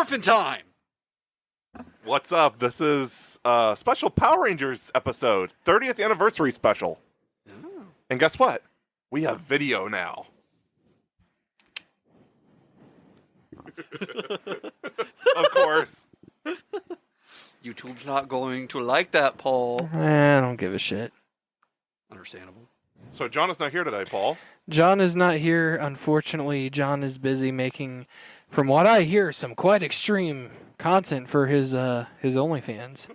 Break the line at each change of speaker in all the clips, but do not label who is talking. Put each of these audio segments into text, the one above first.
Morphin' time!
What's up? This is a special Power Rangers episode, 30th anniversary special. Oh. And guess what? We have video now. Of course.
YouTube's not going to like that, Paul.
I don't give a shit.
Understandable.
So John is not here today, Paul.
John is not here. Unfortunately, John is busy making, from what I hear, some quite extreme content for his OnlyFans.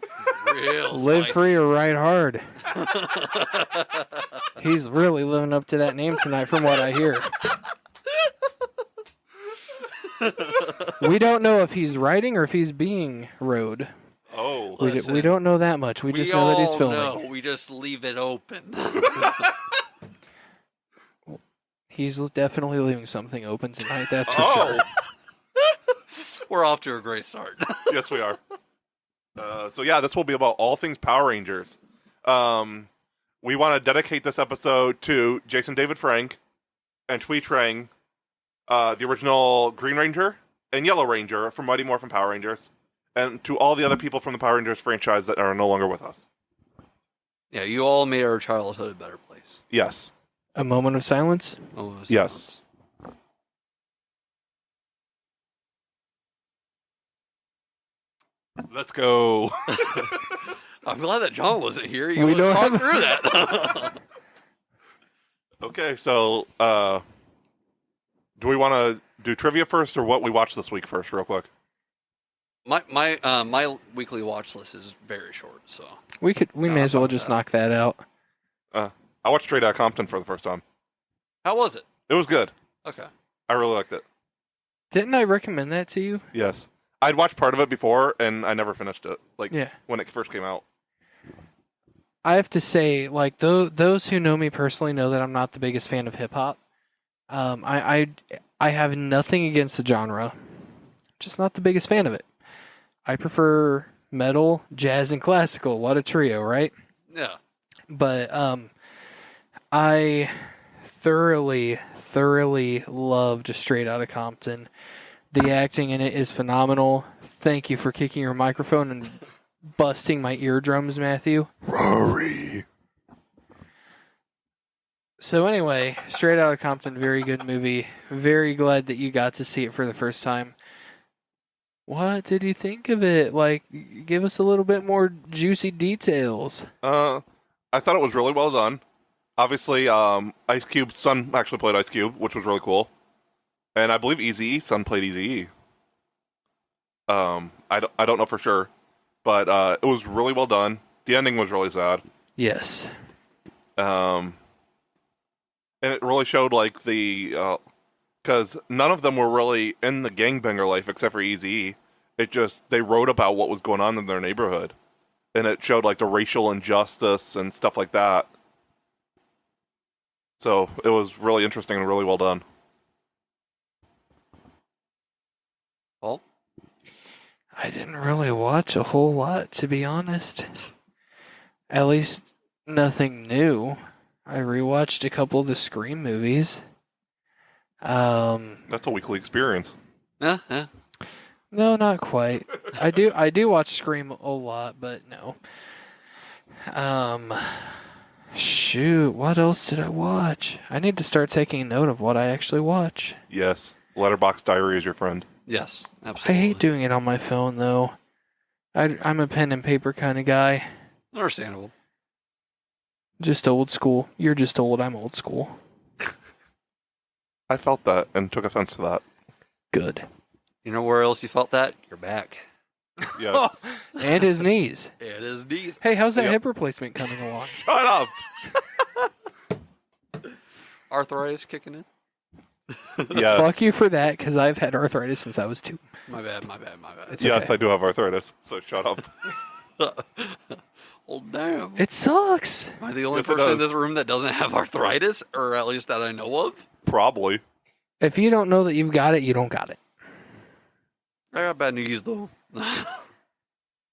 Real
Live
spicy.
free or ride hard. He's really living up to that name tonight, from what I hear. We don't know if he's riding or if he's being rode.
Oh.
We don't know that much. We just know that he's filming.
No, we just leave it open.
He's definitely leaving something open tonight, that's for sure.
We're off to a great start.
Yes, we are. So yeah, this will be about all things Power Rangers. We want to dedicate this episode to Jason David Frank and Trang, the original Green Ranger and Yellow Ranger from Mighty Morphin Power Rangers, and to all the other people from the Power Rangers franchise that are no longer with us.
Yeah, you all made our childhood a better place.
Yes.
A moment of silence?
Oh,
Yes. Let's go.
I'm glad that John wasn't here. You
We
would
don't
talk
have-
through that.
Okay, so do we want to do trivia first or what we watched this week first, real quick?
My weekly watch list is very short, so
We may as well just knock that out.
I watched Straight Outta Compton for the first time.
how was it?
It was good.
Okay.
I really liked it.
Didn't I recommend that to you?
Yes. I'd watched part of it before, and I never finished it.
Yeah.
When it first came out.
I have to say, like, those who know me personally know that I'm not the biggest fan of hip hop. I have nothing against the genre, just not the biggest fan of it. I prefer metal, jazz, and classical. What a trio, right?
Yeah.
But I thoroughly loved Straight Outta Compton. The acting in it is phenomenal. Thank you for kicking your microphone and busting my eardrums, Matthew.
Rory.
So anyway, Straight Outta Compton, very good movie. Very glad that you got to see it for the first time. What did you think of it? Like, give us a little bit more juicy details.
I thought it was really well done. Obviously, Ice Cube's son actually played Ice Cube, which was really cool. And I believe Eazy-E's son played Eazy-E. I don't know for sure. But it was really well done. The ending was really sad.
Yes.
And it really showed, like, the... Because none of them were really in the gangbanger life except for Eazy-E. It just... They wrote about what was going on in their neighborhood. And it showed, like, the racial injustice and stuff like that. So it was really interesting and really well done.
Paul?
I didn't really watch a whole lot, to be honest. At least nothing new. I rewatched a couple of the Scream movies.
That's a weekly experience.
Yeah.
No, not quite. I do watch Scream a lot, but no. Shoot, what else did I watch? I need to start taking note of what I actually watch.
Yes. Letterboxd Diary is your friend.
Yes,
I
absolutely.
hate doing it on my phone, though. I'm a pen and paper kind of guy.
Understandable.
Just old school. You're just old, I'm old school.
I felt that and took offense to that.
Good.
You know where else you felt that? Your back.
Yes.
And his knees.
It is knees.
Hey, how's that
Yep.
hip replacement coming along?
Shut up!
Arthritis kicking in?
Yes.
Fuck you for that, because I've had arthritis since I was 2.
My bad.
It's
Yes,
okay.
I do have arthritis, so shut up.
Oh, damn.
It sucks.
Am I the only
Yes, it
person in
does.
this room that doesn't have arthritis? Or at least that I know of?
Probably.
If you don't know that you've got it, you don't got it.
I got bad news, though. Yeah,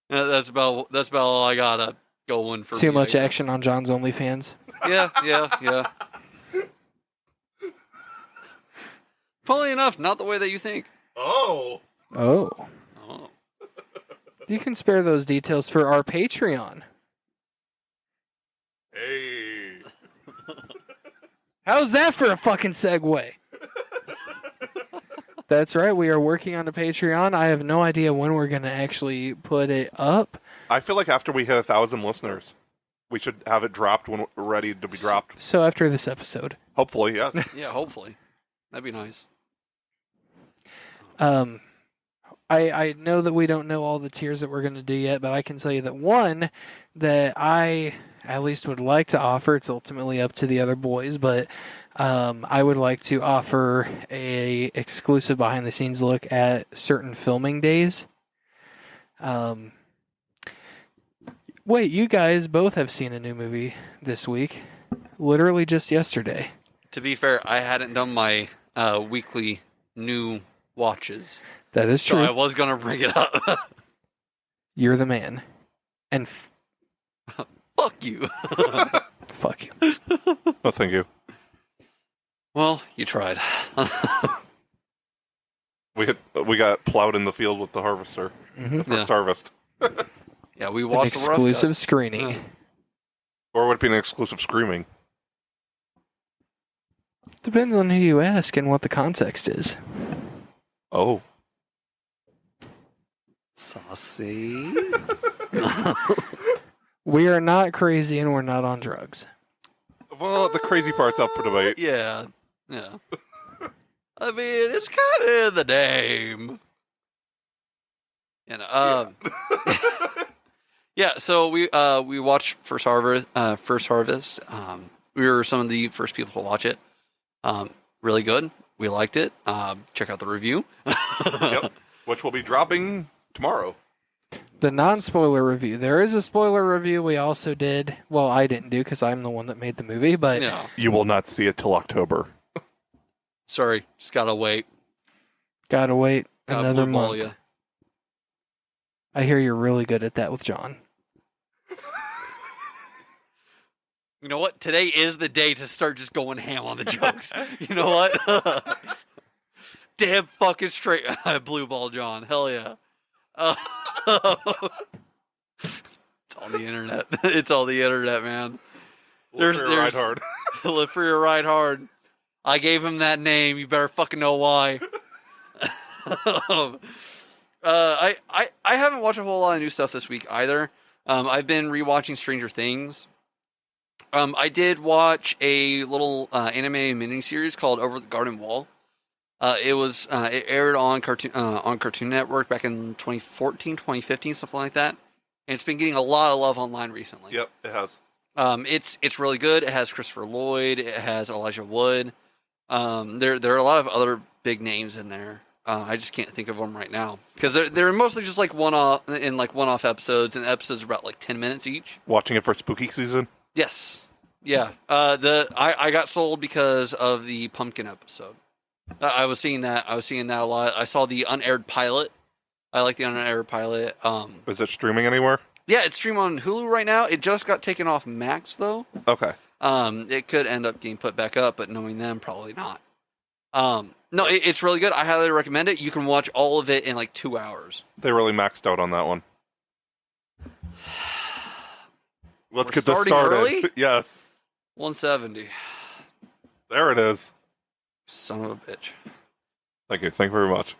that's about all I got going for
Too
me,
much
I guess.
action on John's OnlyFans.
Yeah. Funnily enough, not the way that you think.
Oh.
Oh. You can spare those details for our Patreon.
Hey.
How's that for a fucking segue? That's right. We are working on a Patreon. I have no idea when we're going to actually put it up.
I feel like after we hit 1,000 listeners, we should have it dropped when we're ready to be dropped.
So after this episode.
Hopefully, yes.
Yeah, hopefully. That'd be nice.
I know that we don't know all the tiers that we're going to do yet, but I can tell you that one that I at least would like to offer, it's ultimately up to the other boys, but I would like to offer a exclusive behind the scenes look at certain filming days. Wait, you guys both have seen a new movie this week, literally just yesterday.
To be fair, I hadn't done my weekly new watches.
That is
So
true.
I was going to bring it up.
You're the man. And
Fuck you.
fuck you.
No, thank you.
Well, you tried.
We got plowed in the field with the harvester.
Mm-hmm.
First harvest.
Yeah, we
An
watched the rough
exclusive
cut.
screening.
Yeah.
Or would it be an exclusive screaming?
Depends on who you ask and what the context is.
Oh.
Saucy.
We are not crazy and we're not on drugs.
Well, the crazy part's up for debate.
Yeah. Yeah. I mean, it's kind of in the name. You know, yeah, so we watched First Harvest. We were some of the first people to watch it. Really good. We liked it. Check out the review.
Yep. Which will be dropping tomorrow.
The non-spoiler review. There is a spoiler review we also did. Well, I didn't do because I'm the one that made the movie, but
Yeah.
You will not see it till October.
Sorry, just gotta wait.
gotta wait
Gotta
another
blue ball
month.
ya.
I hear you're really good at that with John.
You know what? Today is the day to start just going ham on the jokes. You know what? Damn fucking straight. Blue ball John. Hell yeah. It's on the internet. It's on the internet, man.
Live for your ride hard.
Live for your ride hard. I gave him that name. You better fucking know why. I haven't watched a whole lot of new stuff this week either. I've been rewatching Stranger Things. I did watch a little animated miniseries called Over the Garden Wall. It aired on Cartoon Network back in 2014, 2015, something like that. And it's been getting a lot of love online recently.
Yep, it has.
It's really good. It has Christopher Lloyd. It has Elijah Wood. There are a lot of other big names in there. I just can't think of them right now because they're mostly just like one-off episodes, and the episodes are about like 10 minutes each.
Watching it for spooky season?
Yes, yeah. I got sold because of the pumpkin episode. I was seeing that a lot. I saw the unaired pilot. I like the unaired pilot.
Is it streaming anywhere?
Yeah, it's streamed on Hulu right now. It just got taken off Max though.
Okay.
It could end up getting put back up, but knowing them, probably not. No, it's really good. I highly recommend it. You can watch all of it in like 2 hours.
They really maxed out on that one. Let's
We're
get this
starting
started.
early?
Yes.
170.
There it is.
Son of a bitch.
Thank you. Thank you very much.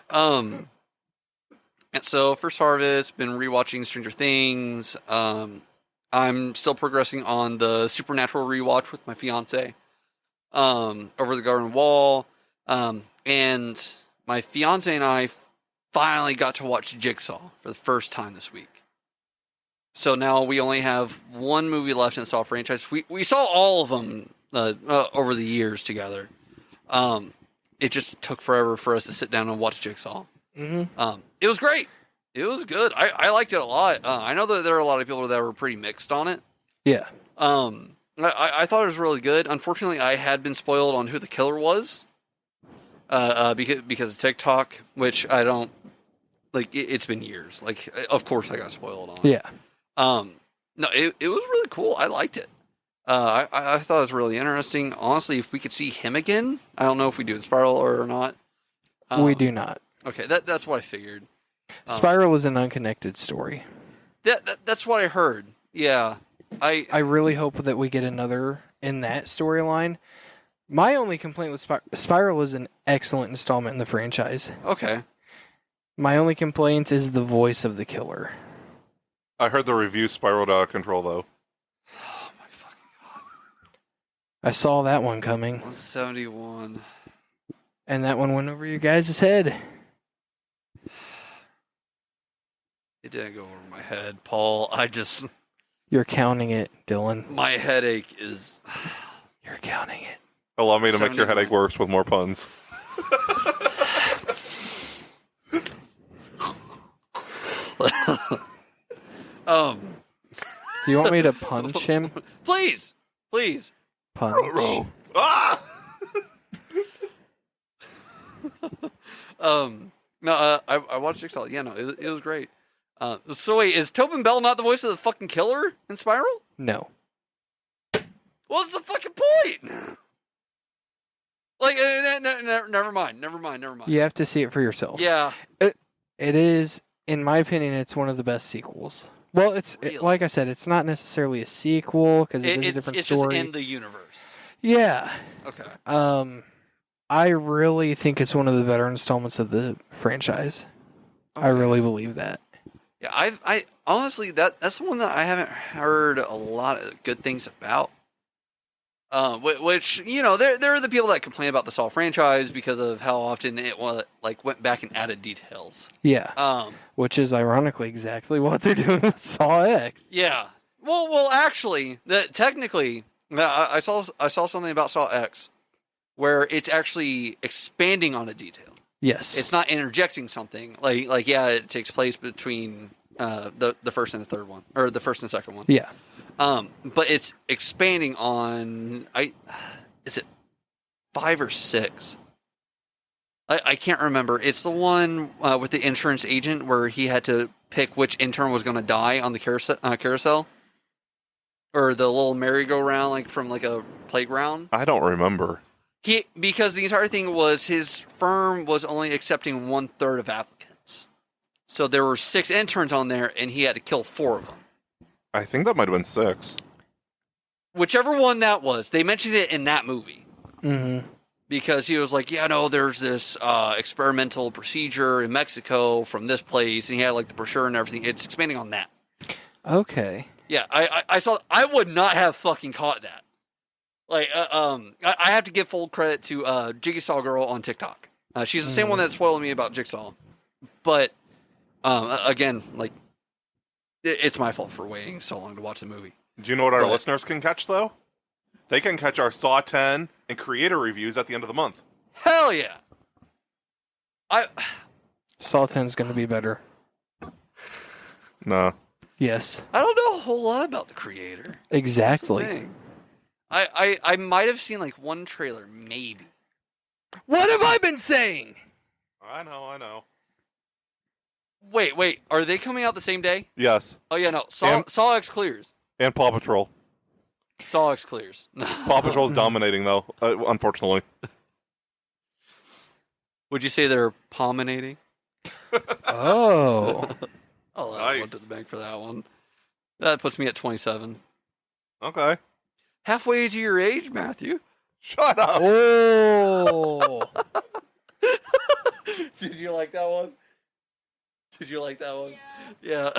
And so First Harvest, been rewatching Stranger Things. I'm still progressing on the Supernatural rewatch with my fiance. Over the Garden Wall. And my fiance and I finally got to watch Jigsaw for the first time this week. So now we only have one movie left in the Saw franchise. We saw all of them over the years together. It just took forever for us to sit down and watch Jigsaw.
Mm-hmm.
It was great. It was good. I liked it a lot. I know that there are a lot of people that were pretty mixed on it.
Yeah.
I thought it was really good. Unfortunately, I had been spoiled on who the killer was. Because of TikTok, which I don't like. It's been years. Like, of course, I got spoiled on.
Yeah.
No, it was really cool. I liked it. I thought it was really interesting. Honestly, if we could see him again, I don't know if we do in Spiral or not.
We do not.
Okay, that's what I figured.
Spiral is an unconnected story.
That's what I heard. Yeah.
I really hope that we get another in that storyline. My only complaint with Spiral is an excellent installment in the franchise.
Okay.
My only complaint is the voice of the killer.
I heard the review spiraled out of control, though.
Oh my fucking god.
I saw that one coming,
171.
and that one went over your guys' head.
It didn't go over my head, Paul.
You're counting it, Dylan.
My headache is.
You're counting it.
Allow me to make your
71.
headache worse with more puns.
Do you want me to punch him?
Please.
Punch.
Ah!
No, I watched Jigsaw. Yeah, no, it was great. So wait, is Tobin Bell not the voice of the fucking killer in Spiral?
No.
What's the fucking point? Like, never mind.
You have to see it for yourself.
Yeah.
It is, in my opinion, it's one of the best sequels. Well,
Really?
like I said, it's not necessarily a sequel because it is a different
it's
story.
just in the universe.
Yeah.
Okay.
I really think it's one of the better installments of the franchise.
Okay.
I really believe that.
Yeah, I honestly that's one that I haven't heard a lot of good things about. Which there are the people that complain about the Saw franchise because of how often it went back and added details.
Yeah. Which is ironically exactly what they're doing with Saw X.
Yeah. Well, actually, technically, I saw something about Saw X where it's actually expanding on a detail.
Yes.
It's not interjecting something like yeah, it takes place between the first and the third one, or the first and second one.
Yeah.
But it's expanding on is it 5 or 6? I can't remember. It's the one with the insurance agent where he had to pick which intern was going to die on the carousel, or the little merry-go-round like from like a playground.
I don't remember.
Because the entire thing was his firm was only accepting 1/3 of applicants. So there were 6 interns on there, and he had to kill 4 of them.
I think that might have been 6.
Whichever one that was, they mentioned it in that movie.
Mm-hmm.
Because he was like, yeah, no, there's this experimental procedure in Mexico from this place, and he had like the brochure and everything. It's expanding on that.
Okay.
Yeah, I saw. I would not have fucking caught that. Like, I have to give full credit to Jigsaw Girl on TikTok. She's the same one that spoiled me about Jigsaw. But again, like, it's my fault for waiting so long to watch the movie.
Do you know what our listeners can catch, though? They can catch our Saw 10 and creator reviews at the end of the month.
Hell yeah!
Saw 10 is going to be better.
No.
Yes.
I don't know a whole lot about the creator.
Exactly.
That's the thing. I might have seen like one trailer, maybe.
What have I been saying?
I know.
Wait, are they coming out the same day?
Yes.
Oh yeah, no. Saw X clears.
And Paw Patrol.
Saw X clears.
Paw Patrol's dominating, though, unfortunately.
Would you say they're pominating?
Oh.
Oh, I
Nice.
went to the bank for that one. That puts me at 27.
Okay.
Halfway to your age, Matthew.
Shut up!
Oh.
Did you like that one? Yeah.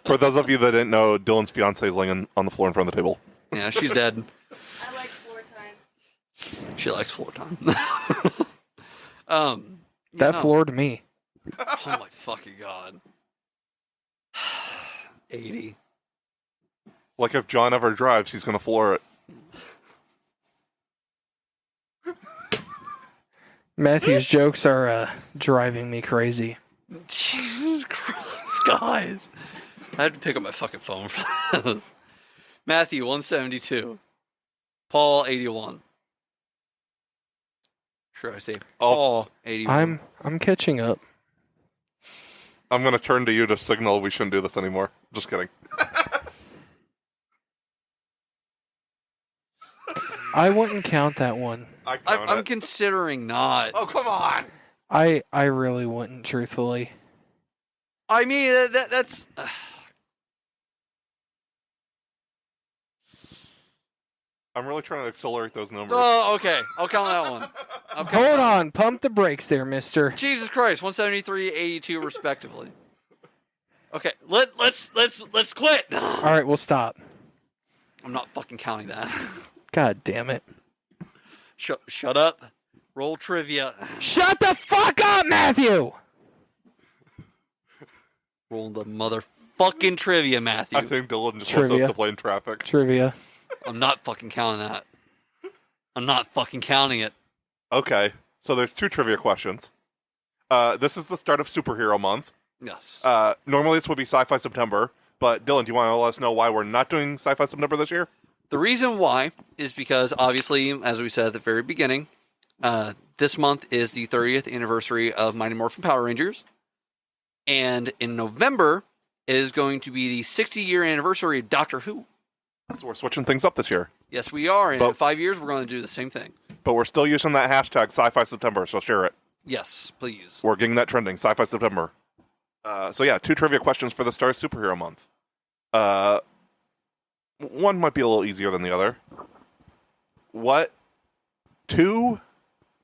For those of you that didn't know, Dylan's fiance is laying on the floor in front of the table.
Yeah, she's dead.
I like floor time.
She likes floor time.
That floored me.
Oh my fucking god. 80.
Like if John ever drives, he's going to floor it.
Matthew's jokes are driving me crazy.
Jesus Christ, guys. I have to pick up my fucking phone for this. Matthew, 172. Paul, 81. Sure, I say Paul, 81.
I'm catching up.
I'm going to turn to you to signal we shouldn't do this anymore. Just kidding.
I wouldn't count that one.
I count
I'm
it.
considering not.
Oh, come on!
I really wouldn't, truthfully.
I mean, that's.
I'm really trying to accelerate those numbers.
Oh, okay. I'll count that one.
Hold on, pump the brakes there, mister.
Jesus Christ, 173, 82, respectively. Okay, let's quit.
All right, we'll stop.
I'm not fucking counting that.
God damn it.
Shut up. Roll trivia.
Shut the fuck up, Matthew!
Roll the motherfucking trivia, Matthew.
I think Dylan just
Trivia.
wants us to play in traffic.
Trivia.
I'm not fucking counting that. I'm not fucking counting it.
Okay, so there's 2 trivia questions. This is the start of Superhero Month.
Yes.
Normally this would be Sci-Fi September, but Dylan, do you want to let us know why we're not doing Sci-Fi September this year?
The reason why is because, obviously, as we said at the very beginning, this month is the 30th anniversary of Mighty Morphin Power Rangers. And in November is going to be the 60-year anniversary of Doctor Who.
So we're switching things up this year.
Yes, we are. And
But-
in 5 years, we're going to do the same thing.
But we're still using that hashtag Sci-Fi September, so share it.
Yes, please.
We're getting that trending, Sci-Fi September. So yeah, 2 trivia questions for the start of Superhero Month. One might be a little easier than the other. What 2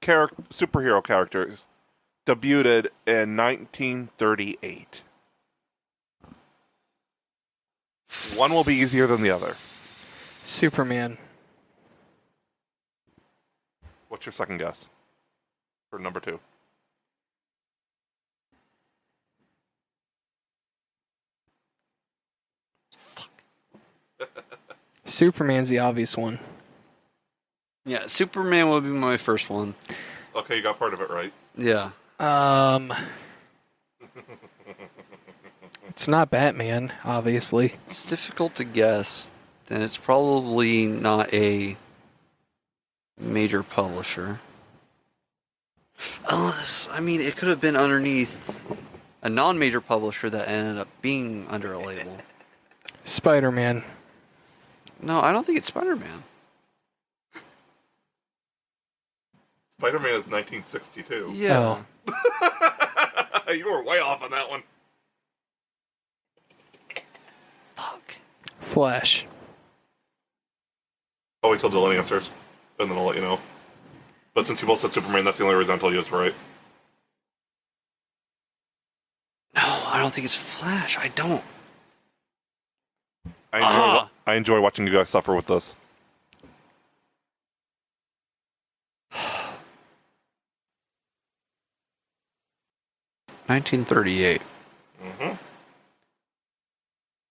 superhero characters debuted in 1938? One will be easier than the other.
Superman.
What's your second guess for number 2?
Superman's the obvious one.
Yeah, Superman will be my first one.
Okay, you got part of it right.
Yeah.
It's not Batman, obviously.
It's difficult to guess. Then it's probably not a major publisher. Unless, I mean, it could have been underneath a non-major publisher that ended up being under a label.
Spider-Man.
No, I don't think it's Spider-Man.
Spider-Man is 1962.
Yeah.
Oh.
You were way off on that one.
Fuck.
Flash.
I'll wait till Dylan answers, and then I'll let you know. But since you both said Superman, that's the only reason I told you it's right.
No, I don't think it's Flash. I don't.
I enjoy watching you guys suffer with this.
$1938.
Mm-hmm.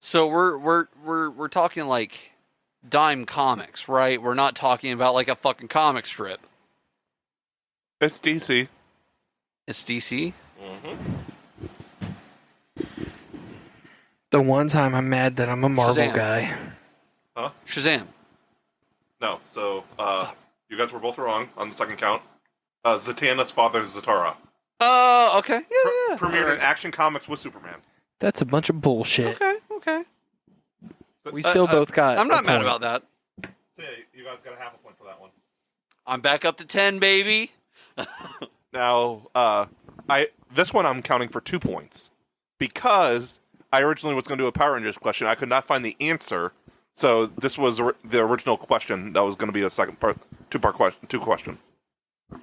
So we're talking like Dime Comics, right? We're not talking about like a fucking comic strip.
It's DC.
It's DC.
Mm-hmm.
The one time I'm mad that I'm a Marvel
Shazam.
guy.
Huh?
Shazam.
No. So you guys were both wrong on the second count. Zatanna's father is Zatara.
Oh, okay. Yeah.
Premiered
Alright.
in Action Comics with Superman.
That's a bunch of bullshit.
Okay.
We still both got.
I'm not
a
mad
point.
about that.
So yeah, you guys got a half a point for that one.
I'm back up to 10, baby.
Now, this one I'm counting for 2 points because I originally was going to do a Power Rangers question. I could not find the answer, so this was the original question that was going to be a second part, two question.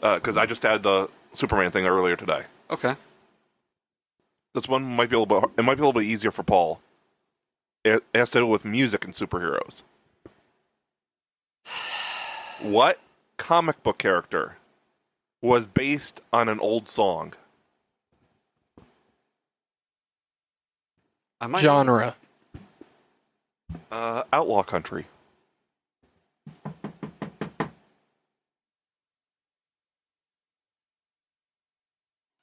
Because I just had the Superman thing earlier today.
Okay.
This one might be a little bit. It might be a little bit easier for Paul. It has to do with music and superheroes. What comic book character was based on an old song?
I might
Genre.
Outlaw Country.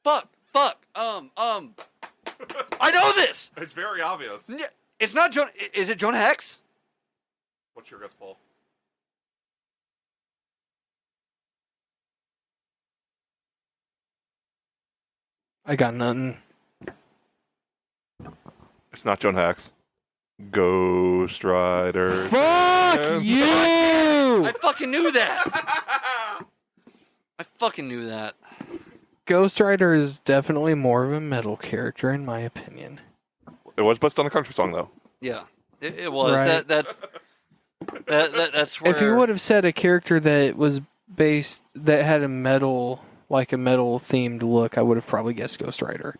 Fuck. I know this.
It's very obvious.
It's not Jonah. Is it Jonah Hex?
What's your guess, Paul?
I got nothing.
It's not Joan Hex. Ghost Rider.
Fuck you!
I fucking knew that. I fucking knew that.
Ghost Rider is definitely more of a metal character, in my opinion.
It was based on a country song, though.
Yeah, it was.
Right.
That's where.
If you would have said a character that was that had a metal themed look, I would have probably guessed Ghost Rider.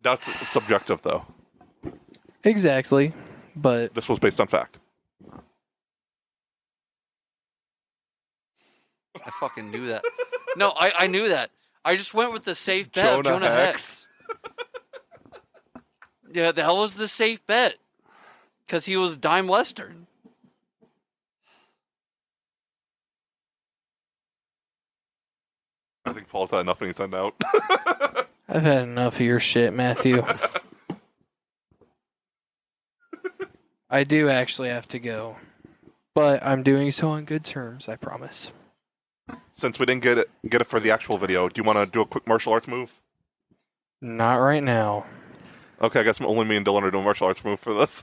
That's subjective, though.
Exactly, but
This was based on fact.
I fucking knew that. No, I knew that. I just went with the safe bet of
Jonah
Jonah
Hex.
Hex. Yeah, that was the safe bet. Because he was dime western.
I think Paul's had enough and he's signed out.
I've had enough of your shit, Matthew. I do actually have to go, but I'm doing so on good terms, I promise.
Since we didn't get it for the actual video, do you want to do a quick martial arts move?
Not right now.
Okay, I guess only me and Dylan are doing martial arts move for this.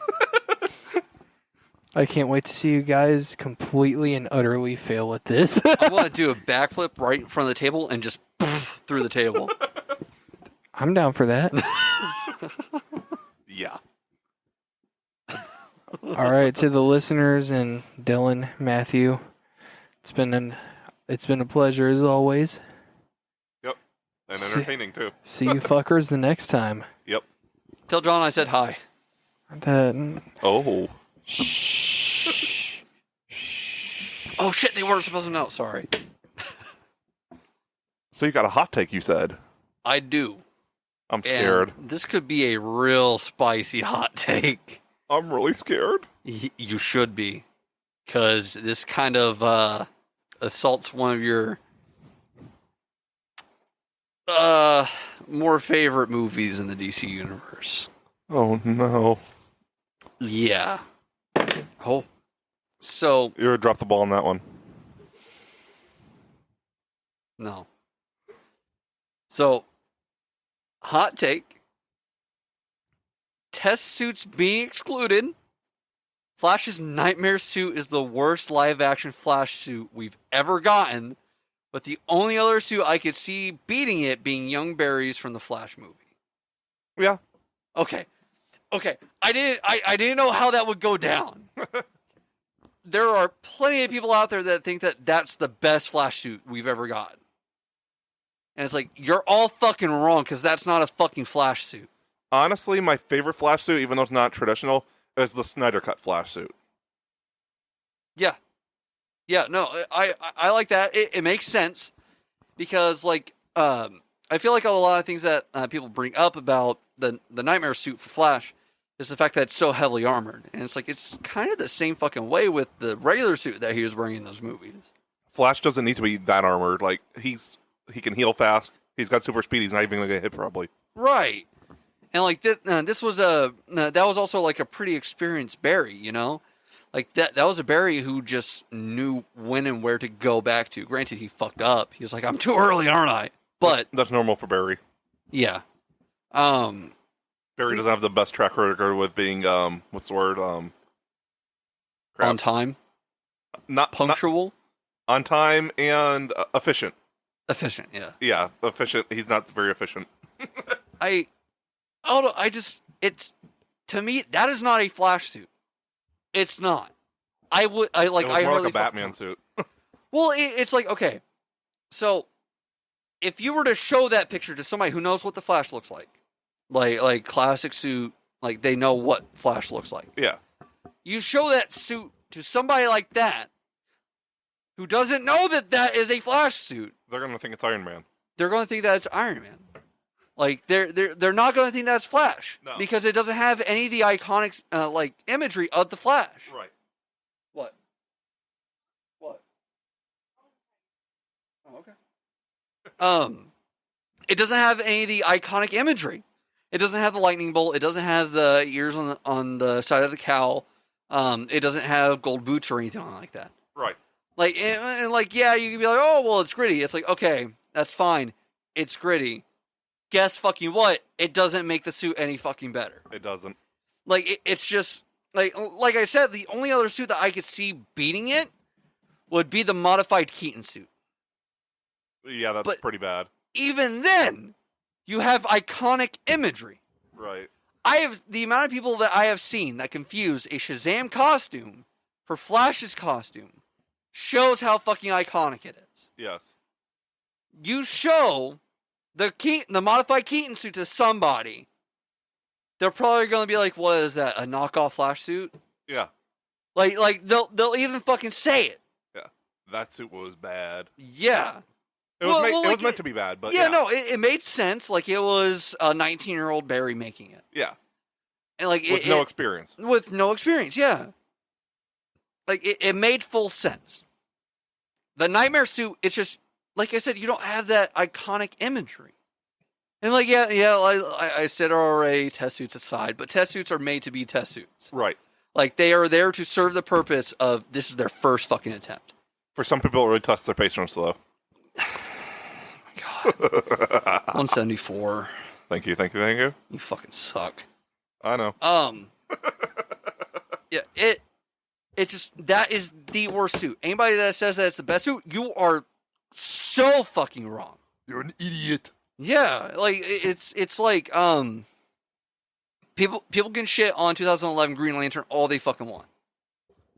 I can't wait to see you guys completely and utterly fail at this.
I want to do a backflip right in front of the table and just through the table.
I'm down for that.
Yeah.
All right, to the listeners and Dylan, Matthew, it's been a pleasure as always.
Yep. And entertaining, too.
See you fuckers the next time.
Yep.
Tell John I said hi.
Oh.
Shh.
Oh shit, they weren't supposed to know. Sorry.
So you got a hot take, you said.
I do.
I'm scared.
And this could be a real spicy hot take.
I'm really scared.
You should be. Because this kind of assaults one of your more favorite movies in the DC universe.
Oh, no.
Yeah. Oh. So,
You're going to drop the ball on that one.
no. So, hot take. Test suits being excluded. Flash's nightmare suit is the worst live-action Flash suit we've ever gotten, but the only other suit I could see beating it being Young Barry's from the Flash movie.
Yeah.
Okay. I didn't know how that would go down. There are plenty of people out there that think that that's the best Flash suit we've ever gotten. And it's like, you're all fucking wrong, because that's not a fucking Flash suit.
Honestly, my favorite Flash suit, even though it's not traditional, is the Snyder Cut Flash suit.
Yeah. Yeah, no, I like that. It makes sense. Because, like, I feel like a lot of things that people bring up about the Nightmare suit for Flash is the fact that it's so heavily armored. And it's like, it's kind of the same fucking way with the regular suit that he was wearing in those movies.
Flash doesn't need to be that armored. Like, he can heal fast. He's got super speed. He's not even going to get hit, probably.
Right. And, like, this was that was also, like, a pretty experienced Barry, you know? Like, that was a Barry who just knew when and where to go back to. Granted, he fucked up. He was like, I'm too early, aren't I? But
That's normal for Barry.
yeah.
Barry doesn't have the best track record with being, what's the word?
On
Crap.
time.
Not
Punctual.
on time and efficient.
Efficient, yeah.
Yeah, efficient. He's not very efficient.
It's, to me, that is not a Flash suit. It's not. I
It was more like a Batman suit.
Well, it's like, okay, so if you were to show that picture to somebody who knows what the Flash looks like classic suit, like they know what Flash looks like.
Yeah.
You show that suit to somebody like that who doesn't know that that is a Flash suit.
They're going to think it's Iron Man.
They're going to think that it's Iron Man. Like they're not going to think that's Flash because it doesn't have any of the iconic like imagery of the Flash.
Right.
What? Oh, okay. It doesn't have any of the iconic imagery. It doesn't have the lightning bolt. It doesn't have the ears on the side of the cowl. It doesn't have gold boots or anything like that.
Right.
Like and like, yeah, you can be like, oh well, it's gritty. It's like, okay, that's fine. It's gritty. Guess fucking what? It doesn't make the suit any fucking better.
It doesn't.
Like it's just like I said, the only other suit that I could see beating it would be the modified Keaton suit.
Yeah, that's
But-
pretty bad.
Even then, you have iconic imagery.
Right.
The amount of people that I have seen that confuse a Shazam costume for Flash's costume shows how fucking iconic it is.
Yes.
You show the modified Keaton suit to somebody, they're probably going to be like, "What is that? A knockoff Flash suit?"
Yeah.
Like they'll even fucking say it.
That suit was bad.
Yeah.
It was,
Well,
it
like,
was meant to be bad, but
Yeah, no, it made sense. Like, it was a 19-year-old Barry making it.
Yeah.
And like
With no experience.
With no experience, yeah. Like, it made full sense. The Nightmare suit, it's just, like I said, you don't have that iconic imagery. And like, I said already, test suits aside, but test suits are made to be test suits.
Right.
Like, they are there to serve the purpose of this is their first fucking attempt.
For some people, it really tests their patience, though.
God. 174.
Thank you.
You fucking suck.
I know.
Yeah, it just, that is the worst suit. Anybody that says that it's the best suit, you are so fucking wrong.
You're an idiot.
Yeah, like it's like people can shit on 2011 Green Lantern all they fucking want.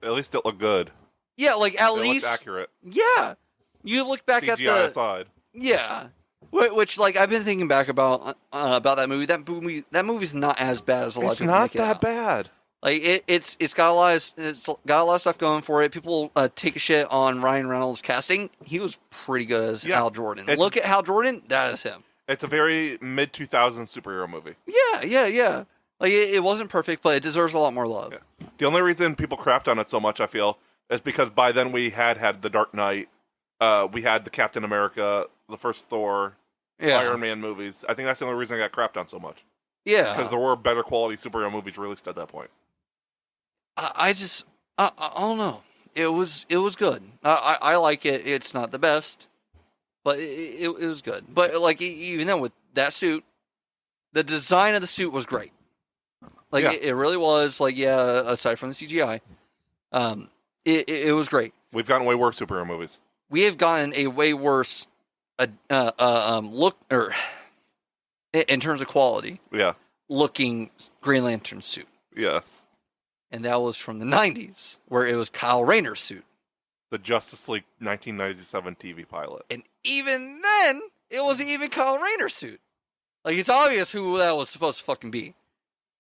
At least it looked good.
Yeah, like at
It
least
looked accurate.
Yeah, you look back
CGI
at the
aside.
yeah, which like I've been thinking back about that movie. That movie's not as bad as a lot of
It's
people
not
make it
that
out.
bad.
Like it's got a lot of stuff going for it. People take a shit on Ryan Reynolds' casting. He was pretty good as
Yeah,
Hal Jordan.
it's-
Look at Hal Jordan. That is him.
It's a very mid-2000s superhero movie.
Yeah. Like it wasn't perfect, but it deserves a lot more love.
Yeah. The only reason people crapped on it so much, I feel, is because by then we had The Dark Knight, we had the Captain America, the first Thor, Iron Man movies. I think that's the only reason I got crapped on so much.
Yeah.
Because there were better quality superhero movies released at that point.
I don't know. It was good. I like it. It's not the best, but it was good. But like even then with that suit, the design of the suit was great. Like
Yeah.
it really was. Like aside from the CGI, it was great.
We've gotten way worse superhero movies.
We have gotten a way worse look or in terms of quality
Yeah.
looking Green Lantern suit.
Yes.
And that was from the 90s, where it was Kyle Rayner's suit.
The Justice League 1997 TV pilot.
And even then, it wasn't even Kyle Rayner's suit. Like, it's obvious who that was supposed to fucking be.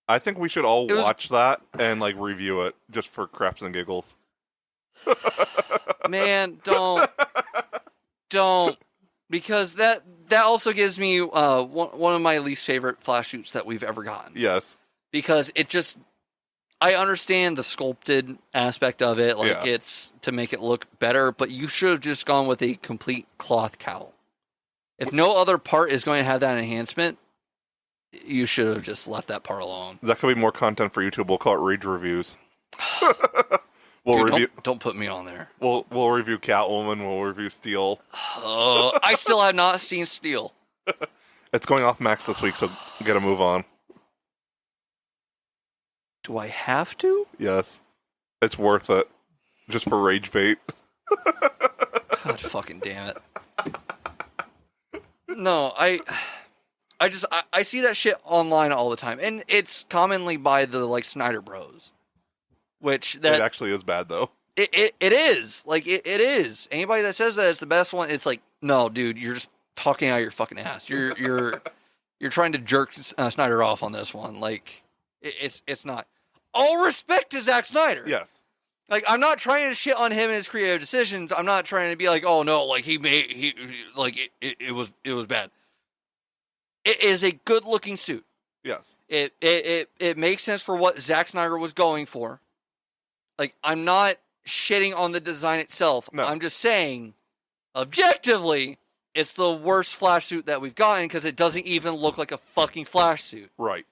I think we should all
It was-
watch that and like review it just for craps and giggles.
Man, don't. Because that also gives me one of my least favorite Flash suits that we've ever gotten.
Yes.
Because it just... I understand the sculpted aspect of it, like
Yeah.
it's to make it look better, but you should have just gone with a complete cloth cowl. If no other part is going to have that enhancement, you should have just left that part alone.
That could be more content for YouTube. We'll call it Rage Reviews. We'll
Dude,
review.
don't put me on there.
We'll review Catwoman. We'll review Steel.
I still have not seen Steel.
It's going off Max this week, so get a move on.
Do I have to?
Yes, it's worth it, just for rage bait.
God fucking damn it. No, I see that shit online all the time, and it's commonly by the like Snyder Bros. Which
It
that
actually is bad though.
it is like it is. Anybody that says that it's the best one, it's like, no, dude, you're just talking out your fucking ass. You're trying to jerk Snyder off on this one. Like it's not. All respect to Zack Snyder.
Yes.
Like, I'm not trying to shit on him and his creative decisions. I'm not trying to be like, oh no, like it was bad. It is a good looking suit.
Yes.
It makes sense for what Zack Snyder was going for. Like, I'm not shitting on the design itself.
No.
I'm just saying, objectively, it's the worst Flash suit that we've gotten because it doesn't even look like a fucking Flash suit.
Right.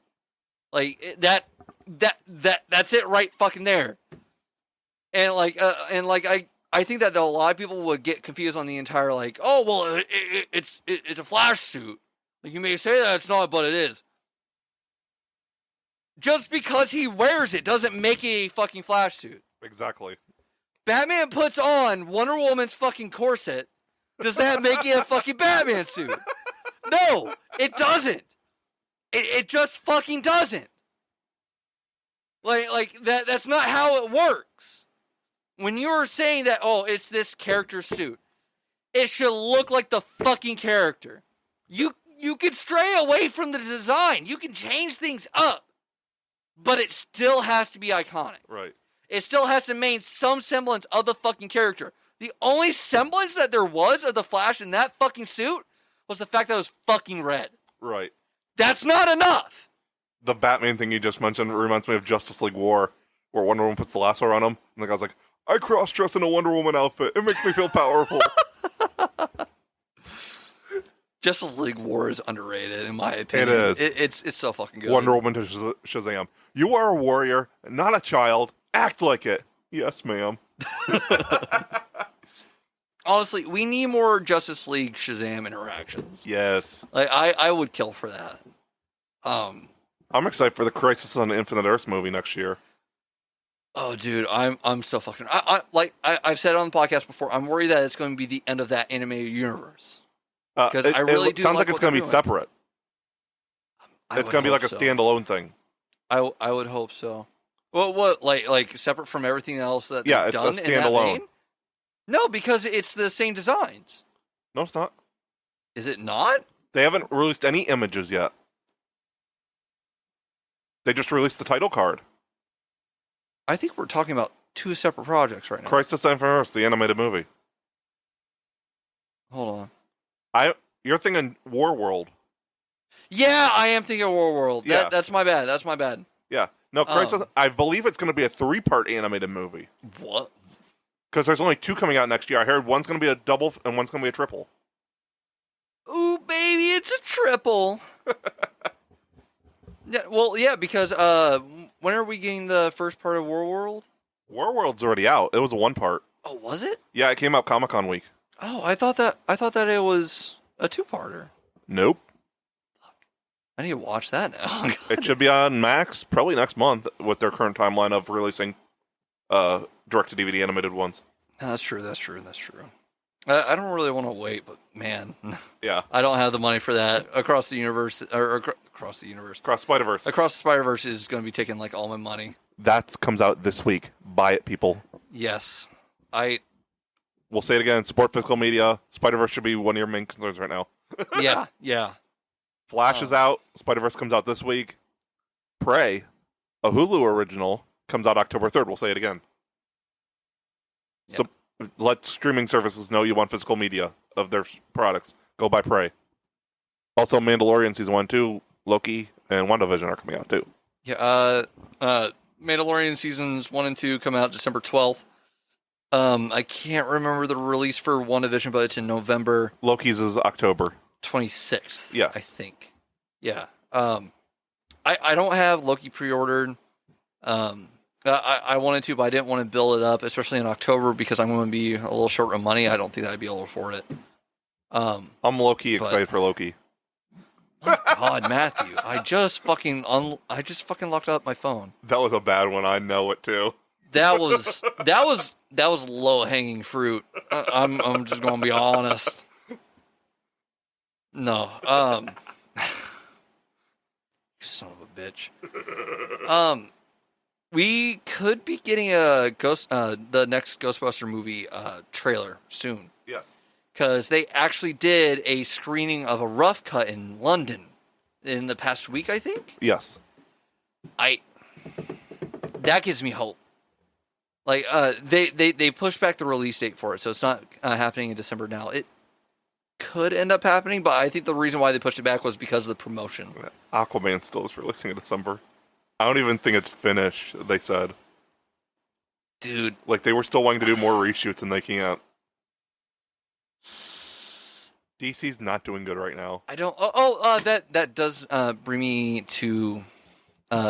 Like that's it right fucking there. And I think that a lot of people would get confused on the entire like, oh well, it's a Flash suit. Like, you may say that it's not, but it is. Just because he wears it doesn't make it a fucking Flash suit.
Exactly.
Batman puts on Wonder Woman's fucking corset, does that make it a fucking Batman suit? No, it doesn't. It just fucking doesn't. Like that's not how it works. When you're saying that, oh, it's this character's suit, it should look like the fucking character. You can stray away from the design. You can change things up. But it still has to be iconic.
Right.
It still has to maintain some semblance of the fucking character. The only semblance that there was of the Flash in that fucking suit was the fact that it was fucking red.
Right.
That's not enough.
The Batman thing you just mentioned reminds me of Justice League War, where Wonder Woman puts the lasso on him, and the guy's like, I cross-dress in a Wonder Woman outfit. It makes me feel powerful.
Justice League War is underrated, in my opinion.
It is.
It's so fucking good.
Wonder Woman to Shazam. You are a warrior, not a child. Act like it. Yes, ma'am.
Honestly, we need more Justice League Shazam interactions.
Yes.
Like I would kill for that.
I'm excited for the Crisis on Infinite Earths movie next year.
Oh, dude, I'm so fucking. I've said it on the podcast before. I'm worried that it's going to be the end of that animated universe. Because I really do.
Sounds
like
it's
what
going to be
they're doing.
separate.
I
It's
would
going to be
hope
like a
so.
standalone thing.
I would hope so. Well, what like separate from everything else that
Yeah,
they've
it's a
done in that
standalone.
vein? No, because it's the same designs.
No, it's not.
Is it not?
They haven't released any images yet. They just released the title card.
I think we're talking about two separate projects right now.
Crisis on Infinite Earths, the animated movie.
Hold on.
You're thinking War World.
Yeah, I am thinking War World.
Yeah.
That's my bad. That's my bad.
Yeah. No, Crisis. I believe it's going to be a 3-part animated movie.
What?
Because there's only 2 coming out next year. I heard one's going to be a double and one's going to be a triple.
Ooh, baby, it's a triple. Yeah, well, yeah, because when are we getting the first part of War World?
War World's already out. It was a 1-part.
Oh, was it?
Yeah, it came out Comic-Con week.
Oh, I thought that it was a 2-parter.
Nope.
I need to watch that now.
It should be on Max probably next month with their current timeline of releasing direct-to-DVD animated ones.
No, that's true. That's true. That's true. I don't really want to wait, but man,
Yeah.
I don't have the money for that. Across the universe, across the universe,
Cross Spider-Verse.
across the Spider-Verse is going to be taking like all my money.
That comes out this week. Buy it, people.
Yes,
We'll say it again. Support physical media. Spider-Verse should be one of your main concerns right now.
yeah.
Flash is out. Spider-Verse comes out this week. Prey, a Hulu original, comes out October 3rd. We'll say it again. So let streaming services know you want physical media of their products. Go buy Prey. Also, Mandalorian Season 1 2, Loki, and WandaVision are coming out too.
Yeah. Mandalorian seasons 1 and 2 come out December 12th. I can't remember the release for WandaVision, but it's in November
Loki's is October.
26th.
Yes.
I think. Yeah. I don't have Loki pre-ordered. I wanted to, but I didn't want to build it up, especially in October, because I'm going to be a little short of money. I don't think that I'd be able to afford it.
I'm low-key excited for Loki.
My God, Matthew, I just fucking locked up my phone.
That was a bad one. I know it too.
That was low hanging fruit. I'm just going to be honest. No, you son of a bitch. We could be getting a the next Ghostbuster movie trailer soon,
Yes.
because they actually did a screening of a rough cut in London in the past week, I think.
Yes.
That gives me hope. Like they pushed back the release date for it, so it's not happening in December now. It could end up happening, but I think the reason why they pushed it back was because of the promotion.
Aquaman still is releasing in December. I don't even think it's finished, they said.
Dude,
Like, they were still wanting to do more reshoots, and they can't. DC's not doing good right now.
I don't. That does bring me to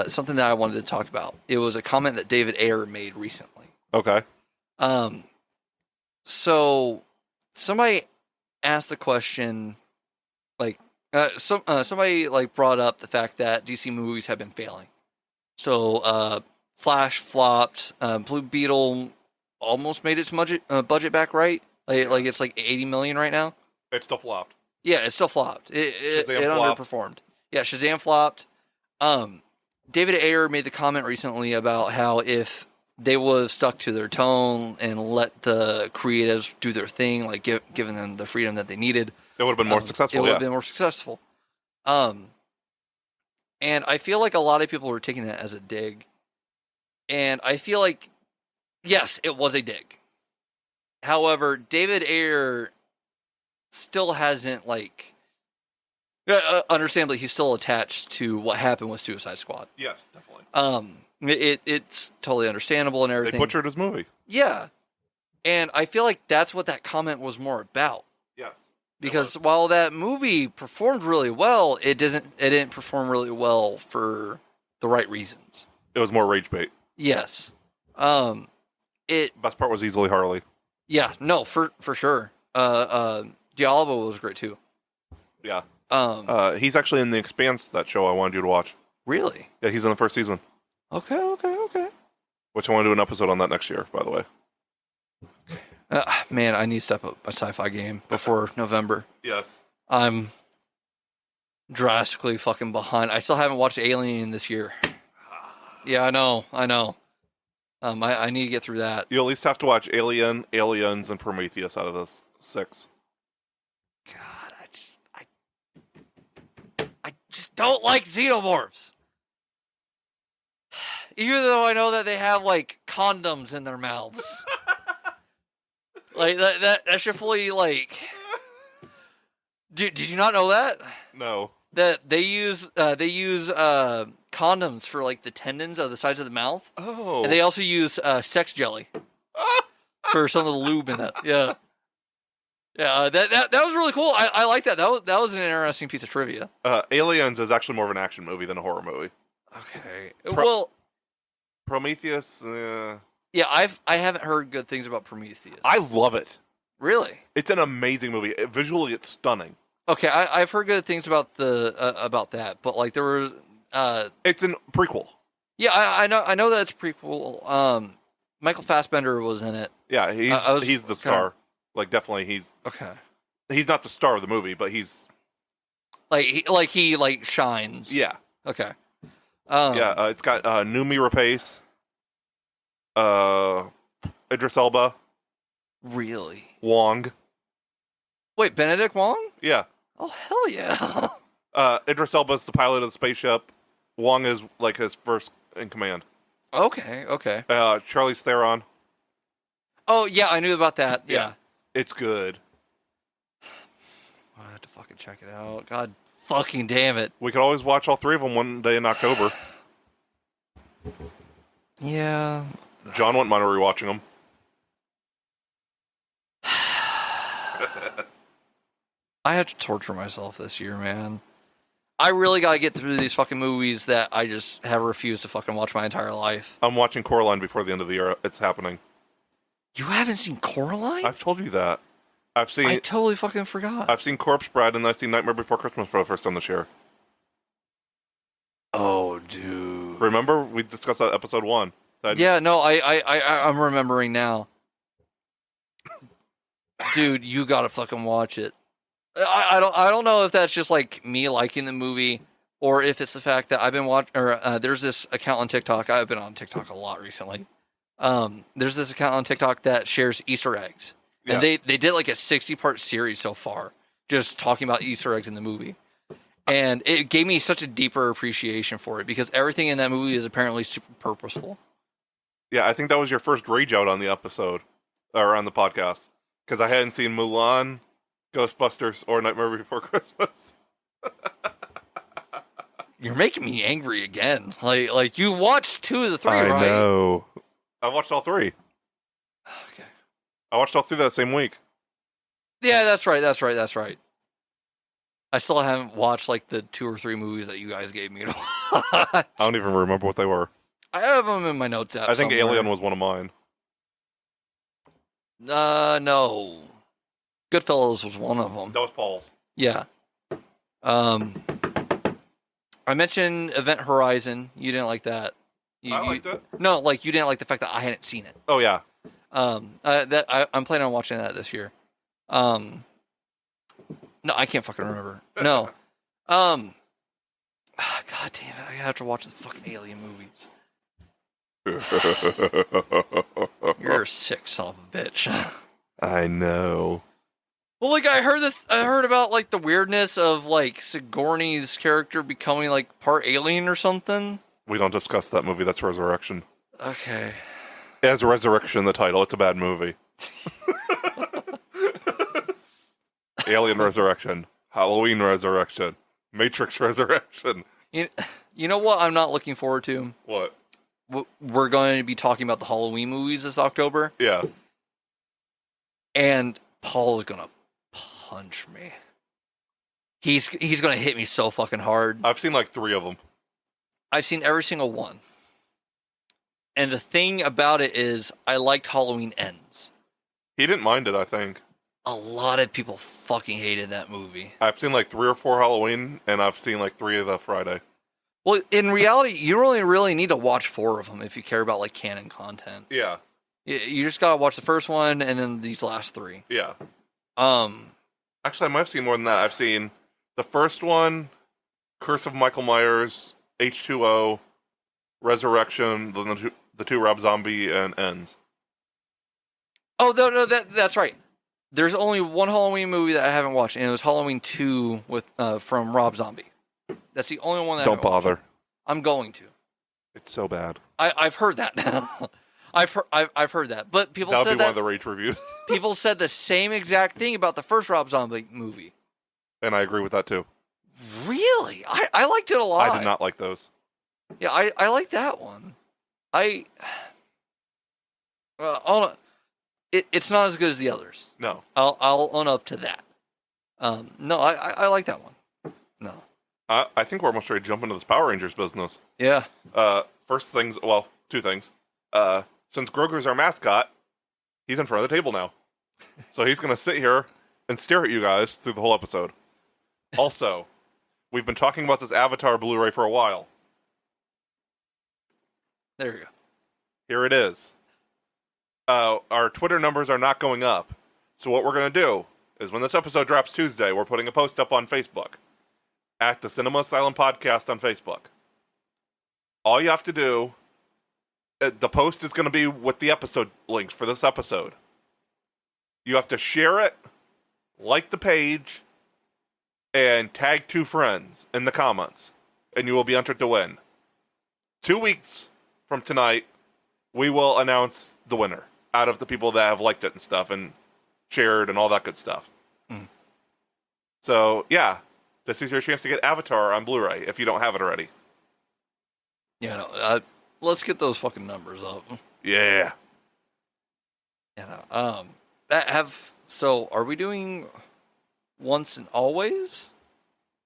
something that I wanted to talk about. It was a comment that David Ayer made recently.
Okay.
So somebody asked the question, like, somebody like brought up the fact that DC movies have been failing. So Flash flopped. Blue Beetle almost made its budget back right. Like it's like 80 million right now.
It still flopped.
Yeah, it still flopped. It
flopped.
underperformed. Yeah, Shazam flopped. David Ayer made the comment recently about how if they would have stuck to their tone and let the creatives do their thing, like giving them the freedom that they needed,
it would have been more successful.
It would have been more successful. And I feel like a lot of people were taking that as a dig. And I feel like, yes, it was a dig. However, David Ayer still hasn't, like, understandably, he's still attached to what happened with Suicide Squad.
Yes, definitely.
It's totally understandable and everything.
They butchered his movie.
Yeah. And I feel like that's what that comment was more about.
Yes.
Because while that movie performed really well, it didn't perform really well for the right reasons.
It was more rage bait.
Yes.
Best part was easily Harley.
Yeah, no, for sure. Diallo was great too.
Yeah. He's actually in The Expanse, that show I wanted you to watch.
Really?
Yeah, he's in the first season.
Okay.
Which I want to do an episode on that next year, by the way.
Man, I need to step up my sci-fi game before November.
Yes.
I'm drastically fucking behind. I still haven't watched Alien this year. Yeah, I know. I need to get through that.
You at least have to watch Alien, Aliens, and Prometheus out of this 6.
God, I just don't like xenomorphs. Even though I know that they have like condoms in their mouths. Like that should fully like. Did you not know that?
No.
That they use condoms for like the tendons of the sides of the mouth.
Oh.
And they also use sex jelly for some of the lube in that. Yeah. Yeah, that was really cool. I like that. That was an interesting piece of trivia.
Aliens is actually more of an action movie than a horror movie.
Okay.
Prometheus.
Yeah, I haven't heard good things about Prometheus.
I love it.
Really?
It's an amazing movie. Visually, it's stunning.
Okay, I've heard good things about about that, but like there was.
It's a prequel.
Yeah, I know that it's a prequel. Michael Fassbender was in it.
Yeah, he's the star. Like definitely, he's
okay.
He's not the star of the movie, but he's
he shines.
Yeah.
Okay.
It's got Noomi Rapace, Idris Elba,
really,
Wong.
Wait, Benedict Wong?
Yeah.
Oh hell yeah.
Idris Elba's the pilot of the spaceship. Wong is like his first in command.
Okay.
Charlize Theron.
Oh yeah, I knew about that. Yeah.
It's good.
I have to fucking check it out. God fucking damn it.
We could always watch all 3 of them one day in October.
Yeah.
John wouldn't mind rewatching them.
I have to torture myself this year, man. I really gotta get through these fucking movies that I just have refused to fucking watch my entire life.
I'm watching Coraline before the end of the year. It's happening.
You haven't seen Coraline?
I've told you that.
I totally fucking forgot.
I've seen Corpse Bride and I've seen Nightmare Before Christmas for the first time this year.
Oh, dude.
Remember? We discussed that episode 1.
Yeah, no, I'm remembering now. Dude, you gotta fucking watch it. I don't know if that's just like me liking the movie or if it's the fact that I've been watching, or there's this account on TikTok. I've been on TikTok a lot recently. There's this account on TikTok that shares Easter eggs.
Yeah.
And they did like a 60-part series so far, just talking about Easter eggs in the movie. And it gave me such a deeper appreciation for it because everything in that movie is apparently super purposeful.
Yeah, I think that was your first rage out on the episode, or on the podcast. Because I hadn't seen Mulan, Ghostbusters, or Nightmare Before Christmas.
You're making me angry again. Like you watched 2 of the 3, right?
I know. I watched all 3.
Okay.
I watched all 3 that same week.
Yeah, that's right. I still haven't watched like the 2 or 3 movies that you guys gave me to watch.
I don't even remember what they were.
I have them in my notes app.
I think
somewhere.
Alien was one of mine.
No. Goodfellas was one of them.
That was Paul's.
Yeah. I mentioned Event Horizon. You didn't like that.
I liked it.
No, like you didn't like the fact that I hadn't seen it.
Oh yeah.
I'm planning on watching that this year. No, I can't fucking remember. No. God damn it! I have to watch the fucking Alien movies. You're a sick son of a bitch.
I know.
Well, like I heard about like the weirdness of like Sigourney's character becoming like part alien or something.
We don't discuss that movie. That's Resurrection.
Okay.
It has Resurrection in the title. It's a bad movie. Alien Resurrection. Halloween Resurrection. Matrix Resurrection.
You know what I'm not looking forward to?
What?
We're going to be talking about the Halloween movies this October.
Yeah.
And Paul is going to punch me. He's going to hit me so fucking hard.
I've seen like 3 of them.
I've seen every single one. And the thing about it is, I liked Halloween Ends.
He didn't mind it, I think.
A lot of people fucking hated that movie.
I've seen like 3 or 4 Halloween, and I've seen like 3 of the Friday.
Well, in reality, you only really need to watch 4 of them if you care about like canon content.
Yeah.
You just gotta watch the first one and then these last 3.
Yeah.
Um,
Actually, I might have seen more than that. I've seen the first one, Curse of Michael Myers, H2O, Resurrection, the two Rob Zombie, and Ends.
Oh no, that's right. There's only one Halloween movie that I haven't watched, and it was Halloween 2 with from Rob Zombie. That's the only one that I
Don't
haven't watched.
bother.
I'm going to.
It's so bad.
I've heard that. I've heard that, but people
That'll
said
be
that
one of the rage reviews,
people said the same exact thing about the first Rob Zombie movie.
and I agree with that too.
Really, I liked it a lot.
I did not like those.
Yeah, I like that one. It's not as good as the others.
No.
I'll own up to that. No, I like that one. No.
I think we're almost ready to jump into this Power Rangers business.
Yeah.
First things, well, 2 things. Since Grogu's our mascot, he's in front of the table now. So he's going to sit here and stare at you guys through the whole episode. Also, we've been talking about this Avatar Blu-ray for a while.
There we go.
Here it is. Our Twitter numbers are not going up. So what we're going to do is when this episode drops Tuesday, we're putting a post up on Facebook at the Cinema Asylum Podcast on Facebook. All you have to do, the post is going to be with the episode links for this episode. You have to share it, like the page, and tag 2 friends in the comments, and you will be entered to win. 2 weeks from tonight, we will announce the winner out of the people that have liked it and stuff and shared and all that good stuff.
Mm.
So, yeah, this is your chance to get Avatar on Blu-ray if you don't have it already.
Yeah, no, let's get those fucking numbers up.
Yeah.
Yeah. So are we doing Once and Always?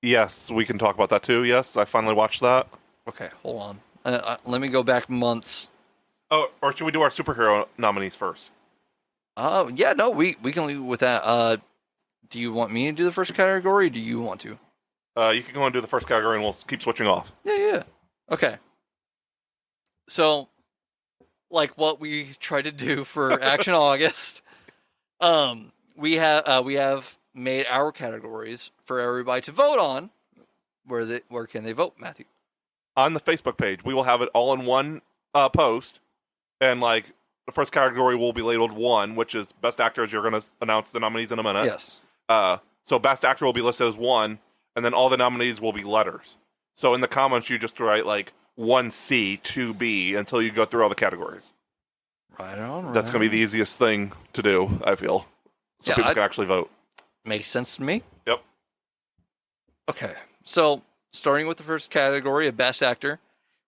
Yes, we can talk about that too. Yes, I finally watched that.
Okay, hold on. Let me go back months.
Oh, or should we do our superhero nominees first?
Yeah, no, we can leave with that. Do you want me to do the first category, or do you want to?
You can go and do the first category, and we'll keep switching off.
Yeah. Okay. So, like what we tried to do for Action August, we have made our categories for everybody to vote on. Where can they vote, Matthew?
On the Facebook page, we will have it all in one post, and like the first category will be labeled 1, which is Best Actor, as you're going to announce the nominees in a minute.
Yes.
So Best Actor will be listed as 1, and then all the nominees will be letters. So in the comments, you just write like 1C, 2B until you go through all the categories.
Right on.
That's going to be the easiest thing to do, I feel. So people can actually vote.
Makes sense to me.
Yep.
Okay. So, starting with the first category of Best Actor,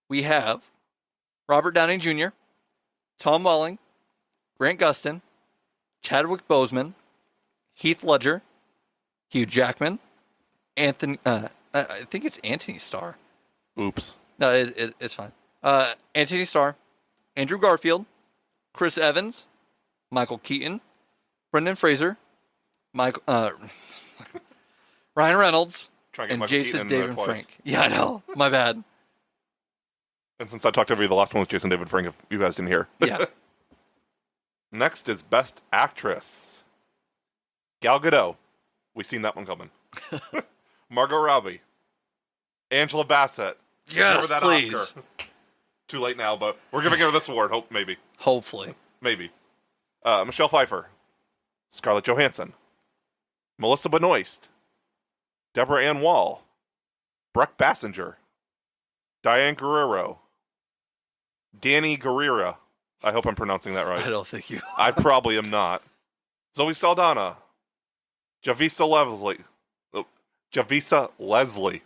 we have Robert Downey Jr., Tom Welling, Grant Gustin, Chadwick Boseman, Heath Ledger, Hugh Jackman, Anthony. I think it's Anthony Starr.
Oops.
No, it's fine. Anthony Starr, Andrew Garfield, Chris Evans, Michael Keaton, Brendan Fraser, Ryan Reynolds, and Jason David Frank. Yeah, I know. My bad.
And since I talked over you, the last one was Jason David Frank, if you guys didn't hear.
Yeah.
Next is Best Actress. Gal Gadot. We seen that one coming. Margot Robbie. Angela Bassett. Give her
Yes,
that
please.
Oscar. Too late now, but we're giving her this award. Maybe.
Hopefully.
Maybe. Michelle Pfeiffer. Scarlett Johansson. Melissa Benoist. Deborah Ann Wall. Brooke Bassinger. Diane Guerrero. Danny Guerrera. I hope I'm pronouncing that
I
right.
don't think you.
I probably am not. Zoe Saldana. Javisa Leslie. Javisa Leslie.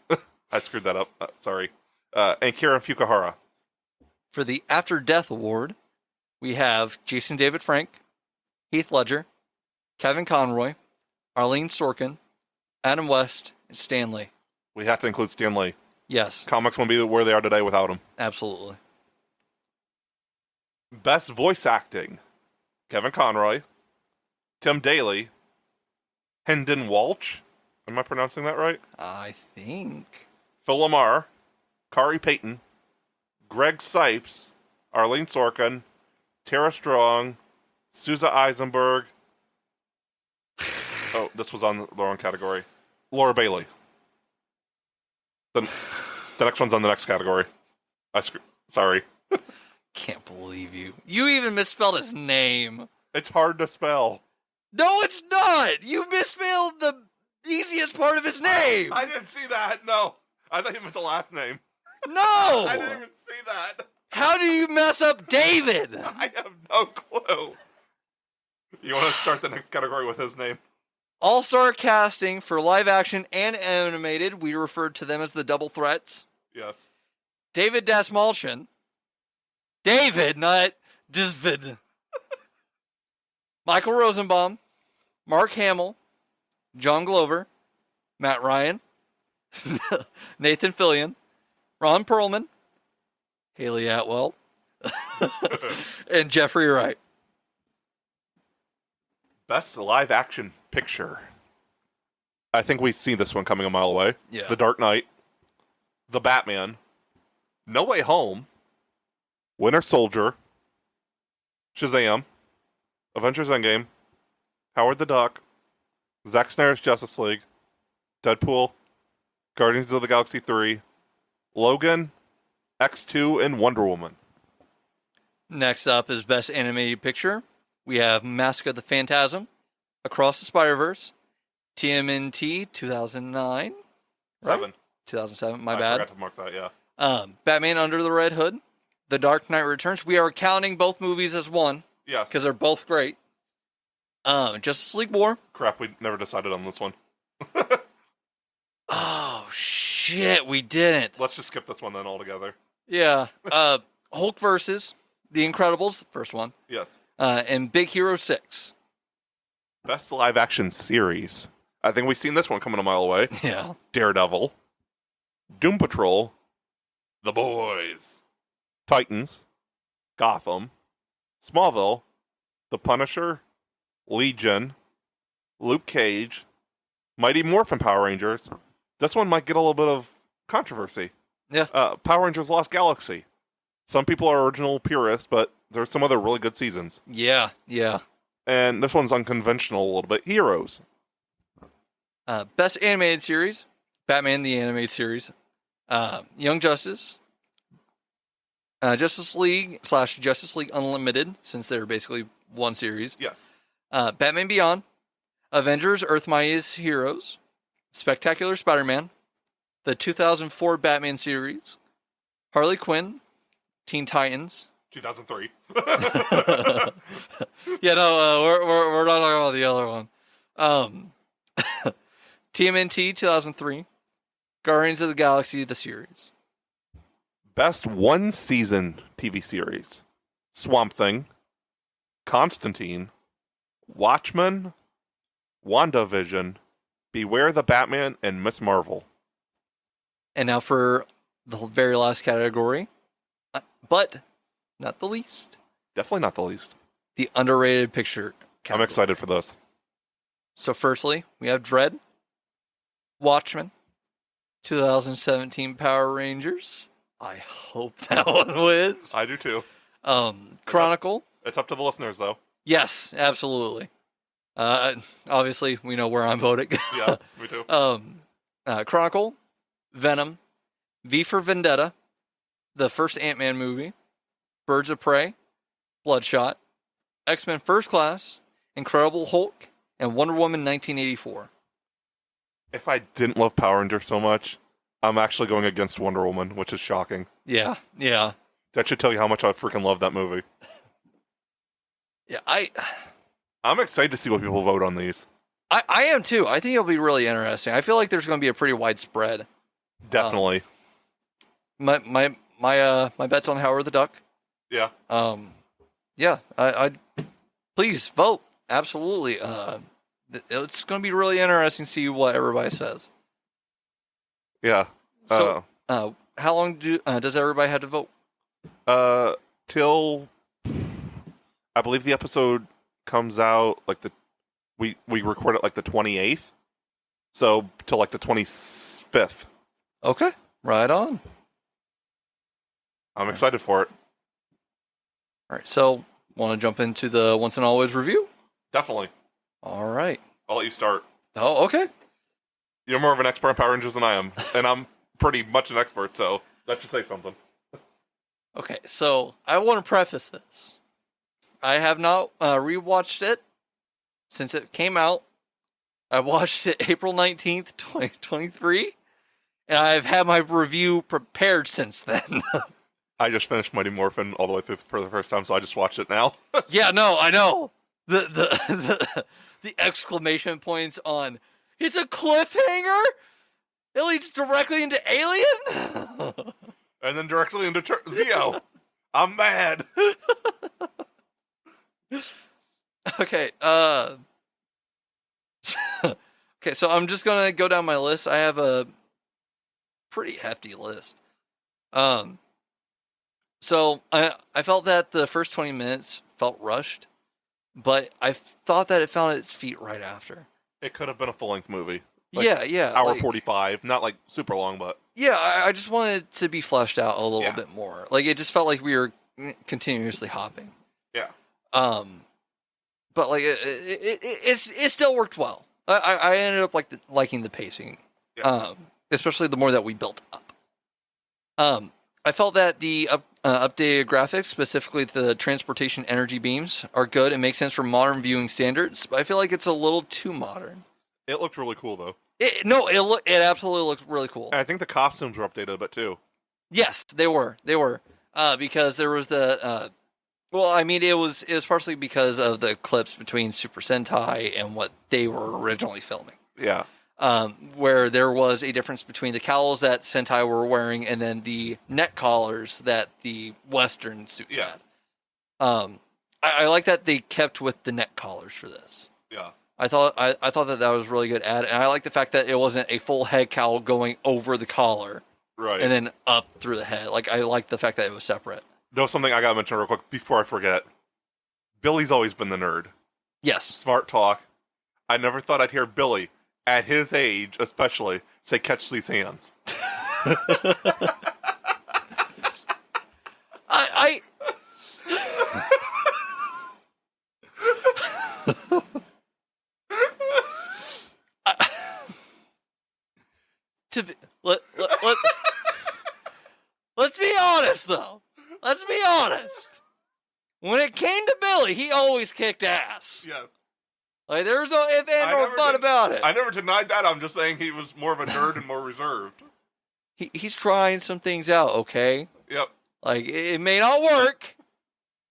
I screwed that up. Sorry. And Karen Fukuhara.
For the After Death Award, we have Jason David Frank, Heath Ledger, Kevin Conroy, Arlene Sorkin, Adam West, and Stan Lee.
We have to include Stan Lee.
Yes,
Comics won't be where they are today without him.
absolutely.
Best voice acting. Kevin Conroy. Tim Daly. Hendon Walsh. Am I pronouncing that right?
I think.
Phil Lamar. Kari Payton. Greg Sipes. Arlene Sorkin. Tara Strong. Sousa Eisenberg. Oh, this was on the wrong category. Laura Bailey. The next one's on the next category. Sorry.
Can't believe you. You even misspelled his name.
It's hard to spell.
No, it's not. You misspelled the easiest part of his name.
I didn't see that. No. I thought you meant the last name.
No.
I didn't even see that.
How do you mess up David?
I have no clue. You want to start the next category with his name?
All-star casting for live action and animated. We referred to them as the double threats.
Yes.
David Dasmalchian. David, not Disvid. Michael Rosenbaum. Mark Hamill. John Glover. Matt Ryan. Nathan Fillion. Ron Perlman. Haley Atwell. And Jeffrey Wright.
Best live action picture. I think we see this one coming a mile away.
Yeah.
The Dark Knight. The Batman. No Way Home. Winter Soldier. Shazam. Avengers Endgame. Howard the Duck. Zack Snyder's Justice League. Deadpool. Guardians of the Galaxy 3. Logan. X2 and Wonder Woman.
Next up is Best Animated Picture. We have Mask of the Phantasm, Across the Spider-Verse, TMNT 2009.
7.
Right? 2007, my
I
bad.
forgot to mark that, yeah.
Batman Under the Red Hood, The Dark Knight Returns. We are counting both movies as one
Yes.
because they're both great. Justice League War.
Crap, we never decided on this one.
Oh, shit, we didn't.
Let's just skip this one then altogether.
Yeah. Hulk versus The Incredibles, the first one,
Yes.
and Big Hero 6.
Best live action series. I think we've seen this one coming a mile away.
Yeah.
Daredevil. Doom Patrol. The Boys. Titans. Gotham. Smallville. The Punisher. Legion. Luke Cage. Mighty Morphin Power Rangers. This one might get a little bit of controversy.
Yeah.
Power Rangers Lost Galaxy. Some people are original purists, but there's some other really good seasons.
Yeah, yeah.
And this one's unconventional a little bit. Heroes.
Best Animated Series, Batman the Animated Series, Young Justice, Justice League / Justice League Unlimited, since they're basically one series,
Yes.
Batman Beyond, Avengers Earth Mightiest Heroes, Spectacular Spider-Man, the 2004 Batman series, Harley Quinn, Teen Titans.
2003.
Yeah, no, we're not talking about the other one. TMNT 2003, Guardians of the Galaxy the series.
Best one season TV series. Swamp Thing. Constantine. Watchmen. WandaVision. Beware the Batman and Miss Marvel.
And now for the very last category, but not the least,
Definitely not the least.
the underrated picture category.
I'm excited for this.
So firstly, we have Dread, Watchmen, 2017 Power Rangers. I hope that one wins.
I do too.
Chronicle.
It's up to the listeners though.
Yes, absolutely. Obviously, we know where I'm voting.
Yeah, me too.
Chronicle, Venom, V for Vendetta, the first Ant-Man movie, Birds of Prey, Bloodshot, X-Men First Class, Incredible Hulk, and Wonder Woman 1984.
If I didn't love Power Rangers so much, I'm actually going against Wonder Woman, which is shocking.
Yeah.
That should tell you how much I freaking love that movie.
Yeah,
I'm excited to see what people vote on these.
I am too. I think it'll be really interesting. I feel like there's going to be a pretty wide spread.
Definitely.
My bet's on Howard the Duck.
Yeah.
Yeah. I please vote. Absolutely. It's going to be really interesting to see what everybody says.
Yeah.
So, how long does everybody have to vote?
Till I believe the episode comes out like we record it like the 28th. So till like the 25th.
Okay. Right on.
I'm excited for it.
All right. So, want to jump into the once and always review?
Definitely.
All right.
I'll let you start.
Oh, okay.
You're more of an expert on Power Rangers than I am, and I'm pretty much an expert, so that should say something.
Okay, so I want to preface this. I have not rewatched it since it came out. I watched it April 19th, 2023, and I've had my review prepared since then.
I just finished Mighty Morphin all the way through for the first time, so I just watched it now.
Yeah, no, I know. The exclamation points on it's a cliffhanger? It leads directly into Alien?
And then directly into Zeo. I'm mad.
Okay, okay, so I'm just gonna go down my list. I have a pretty hefty list. So I felt that the first 20 minutes felt rushed, but I thought that it found its feet right after.
It could have been a full-length movie.
Yeah.
Hour
like,
45. Not like super long, but...
Yeah, I just wanted it to be fleshed out a little bit more. Like, it just felt like we were continuously hopping.
Yeah.
But like it still worked well. I ended up liking the pacing.
Yeah.
Especially the more that we built up. I felt that the updated graphics, specifically the transportation energy beams, are good and make sense for modern viewing standards. But I feel like it's a little too modern.
It looked really cool, though.
It absolutely looked really cool.
And I think the costumes were updated a bit, too.
Yes, they were. Because there was the well, I mean, it was partially because of the clips between Super Sentai and what they were originally filming.
Yeah.
Where there was a difference between the cowls that Sentai were wearing and then the neck collars that the Western suits had. I like that they kept with the neck collars for this.
Yeah.
I thought that was really good ad, and I like the fact that it wasn't a full head cowl going over the collar,
Right.
and then up through the head. Like, I like the fact that it was separate.
No, something I gotta mention real quick before I forget. Billy's always been the nerd.
Yes.
Smart talk. I never thought I'd hear Billy, at his age especially, say catch these hands.
I to be, let's be honest, though. Let's be honest. When it came to Billy, he always kicked ass.
Yes.
Like, there's no if and or but about it.
I never denied that. I'm just saying he was more of a nerd and more reserved.
He's trying some things out, okay?
Yep.
Like, it may not work,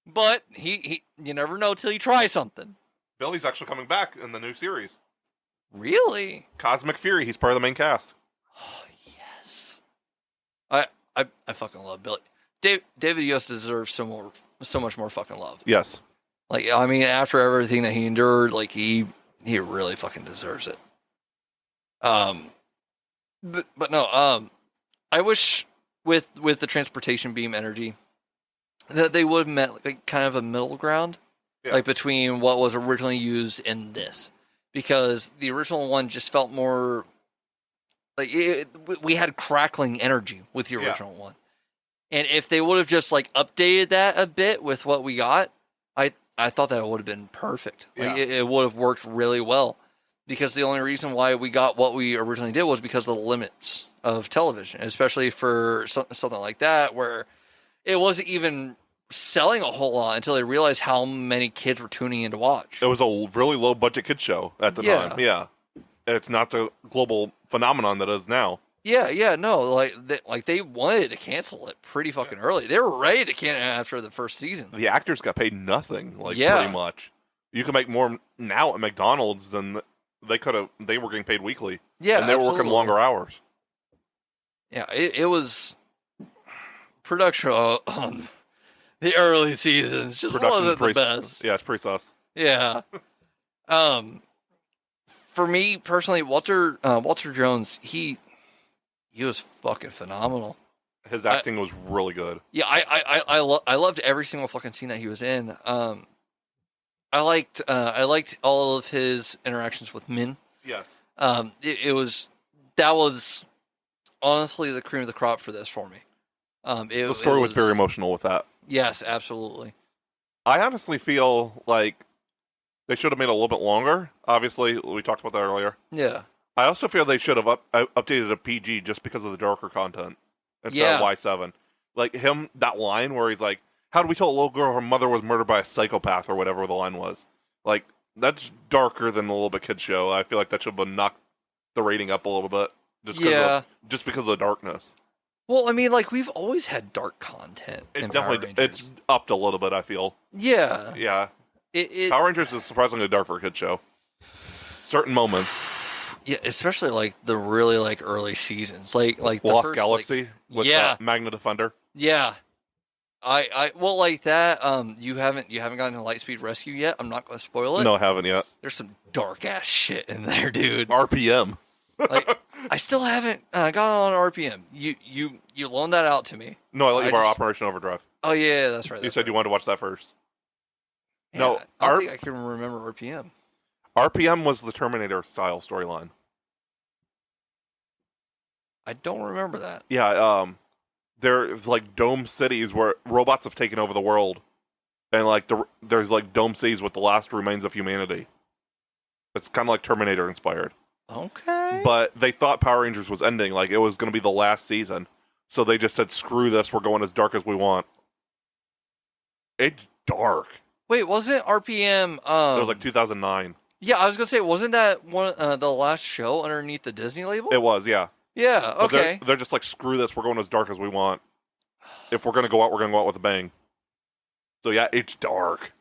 but he you never know till you try something.
Billy's actually coming back in the new series.
Really?
Cosmic Fury. He's part of the main cast.
Oh, yes. I fucking love Billy. David Yost deserves so much more fucking love.
Yes.
Like, I mean, after everything that he endured, like, he really fucking deserves it. But no, I wish with the transportation beam energy that they would have met like kind of a middle ground, like between what was originally used in this, because the original one just felt more like we had crackling energy with the original one, and if they would have just like updated that a bit with what we got, I thought that would have been perfect. Like,
Yeah.
it would have worked really well, because the only reason why we got what we originally did was because of the limits of television, especially for something like that, where it wasn't even selling a whole lot until they realized how many kids were tuning in to watch.
It was a really low budget kid show at the
Yeah.
time. Yeah, it's not the global phenomenon that is now.
Yeah, no, like they wanted to cancel it pretty fucking early. They were ready to cancel it after the first season.
The actors got paid nothing,
Yeah.
pretty much. You can make more now at McDonald's than they could have. They were getting paid weekly.
Yeah,
and they were working
absolutely.
longer hours.
Yeah, it was production on the early seasons just wasn't the best.
Yeah, it's pretty sus.
Yeah. For me personally, Walter Jones, he was fucking phenomenal.
His acting was really good.
Yeah, I loved every single fucking scene that he was in. I liked all of his interactions with Min.
Yes.
That was honestly the cream of the crop for this for me.
The story was very emotional with that.
Yes, absolutely.
I honestly feel like they should have made it a little bit longer. Obviously, we talked about that earlier.
Yeah.
I also feel they should have updated a PG just because of the darker content instead of Y7. Like that line where he's like, "How do we tell a little girl her mother was murdered by a psychopath?" or whatever the line was. Like, that's darker than a little bit kid show. I feel like that should have knocked the rating up a little bit just because of the darkness.
Well, I mean, like, we've always had dark content.
It's definitely it's upped a little bit, I feel.
Yeah.
Yeah.
It
Power Rangers is surprisingly dark for a kid show. Certain moments.
Yeah, especially like the really like early seasons, like the
Lost
first,
Galaxy with Magna Defender.
Yeah. I well, like that. You haven't gotten to Lightspeed Rescue yet. I'm not going to spoil it.
No, I haven't yet.
There's some dark ass shit in there, dude.
RPM.
Like, I still haven't gotten on RPM. You loaned that out to me.
No, I let you borrow Operation Overdrive.
Oh yeah, that's right.
You said you wanted to watch that first.
Man,
No,
I don't think I can remember RPM.
RPM was the Terminator style storyline.
I don't remember that.
Yeah, there's like dome cities where robots have taken over the world, and like there's like dome cities with the last remains of humanity. It's kind of like Terminator inspired.
Okay.
But they thought Power Rangers was ending, like it was going to be the last season, so they just said, "Screw this, we're going as dark as we want." It's dark.
Wait, wasn't RPM?
It was like 2009.
Yeah, I was gonna say, wasn't that one the last show underneath the Disney label?
It was, yeah.
Yeah.
But
Okay.
they're just like, screw this. We're going as dark as we want. If we're gonna go out, we're gonna go out with a bang. So yeah, it's dark.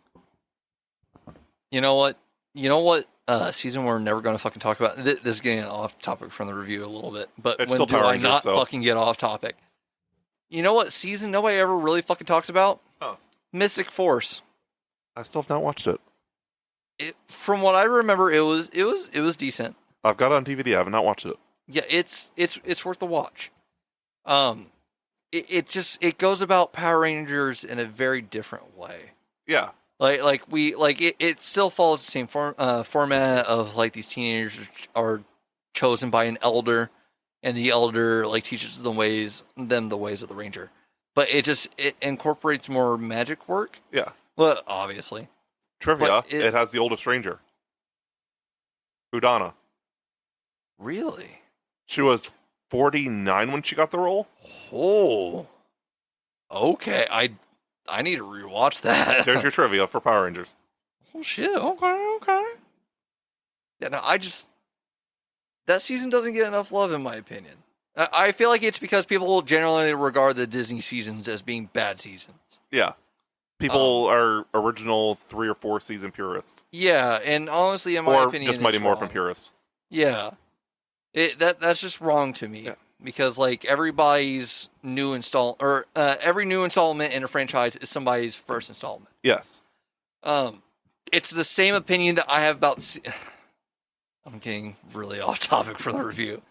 You know what? Season we're never going to fucking talk about. This is getting off topic from the review a little bit, but
It's
when
still
do
Power
I
Rangers,
not
so.
fucking get off topic? You know what season nobody ever really fucking talks about?
Oh.
Mystic Force.
I still have not watched it.
From what I remember, it was decent.
I've got it on DVD. I have not watched it.
Yeah, it's worth the watch. It goes about Power Rangers in a very different way.
Yeah.
It still follows the same format of like these teenagers are chosen by an elder, and the elder like teaches them the ways of the ranger. But it incorporates more magic work.
Yeah.
Well, obviously.
Trivia.
But
It has the oldest ranger. Udana.
Really?
She was 49 when she got the role.
Oh. Okay. I need to rewatch that.
There's your trivia for Power Rangers.
Oh shit. Okay. Yeah, no, that season doesn't get enough love in my opinion. I feel like it's because people generally regard the Disney seasons as being bad seasons.
Yeah. People are original 3 or 4 season purists.
Yeah, and honestly, in my opinion,
just Mighty
it's
Morphin
wrong.
purists.
Yeah, that's just wrong to me because like everybody's every new installment in a franchise is somebody's first installment.
Yes.
It's the same opinion that I have about. I'm getting really off topic for the review,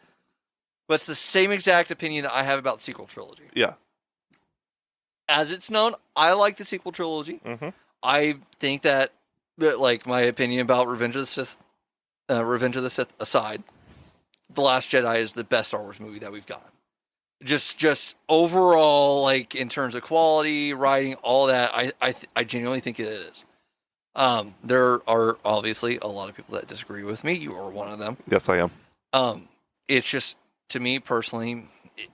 but it's the same exact opinion that I have about the sequel trilogy.
Yeah.
As it's known, I like the sequel trilogy.
Mm-hmm.
I think that, like, my opinion about Revenge of the Sith aside, The Last Jedi is the best Star Wars movie that we've gotten. Just overall, like, in terms of quality, writing, all that, I genuinely think it is. There are obviously a lot of people that disagree with me. You are one of them.
Yes, I am.
It's just, to me personally,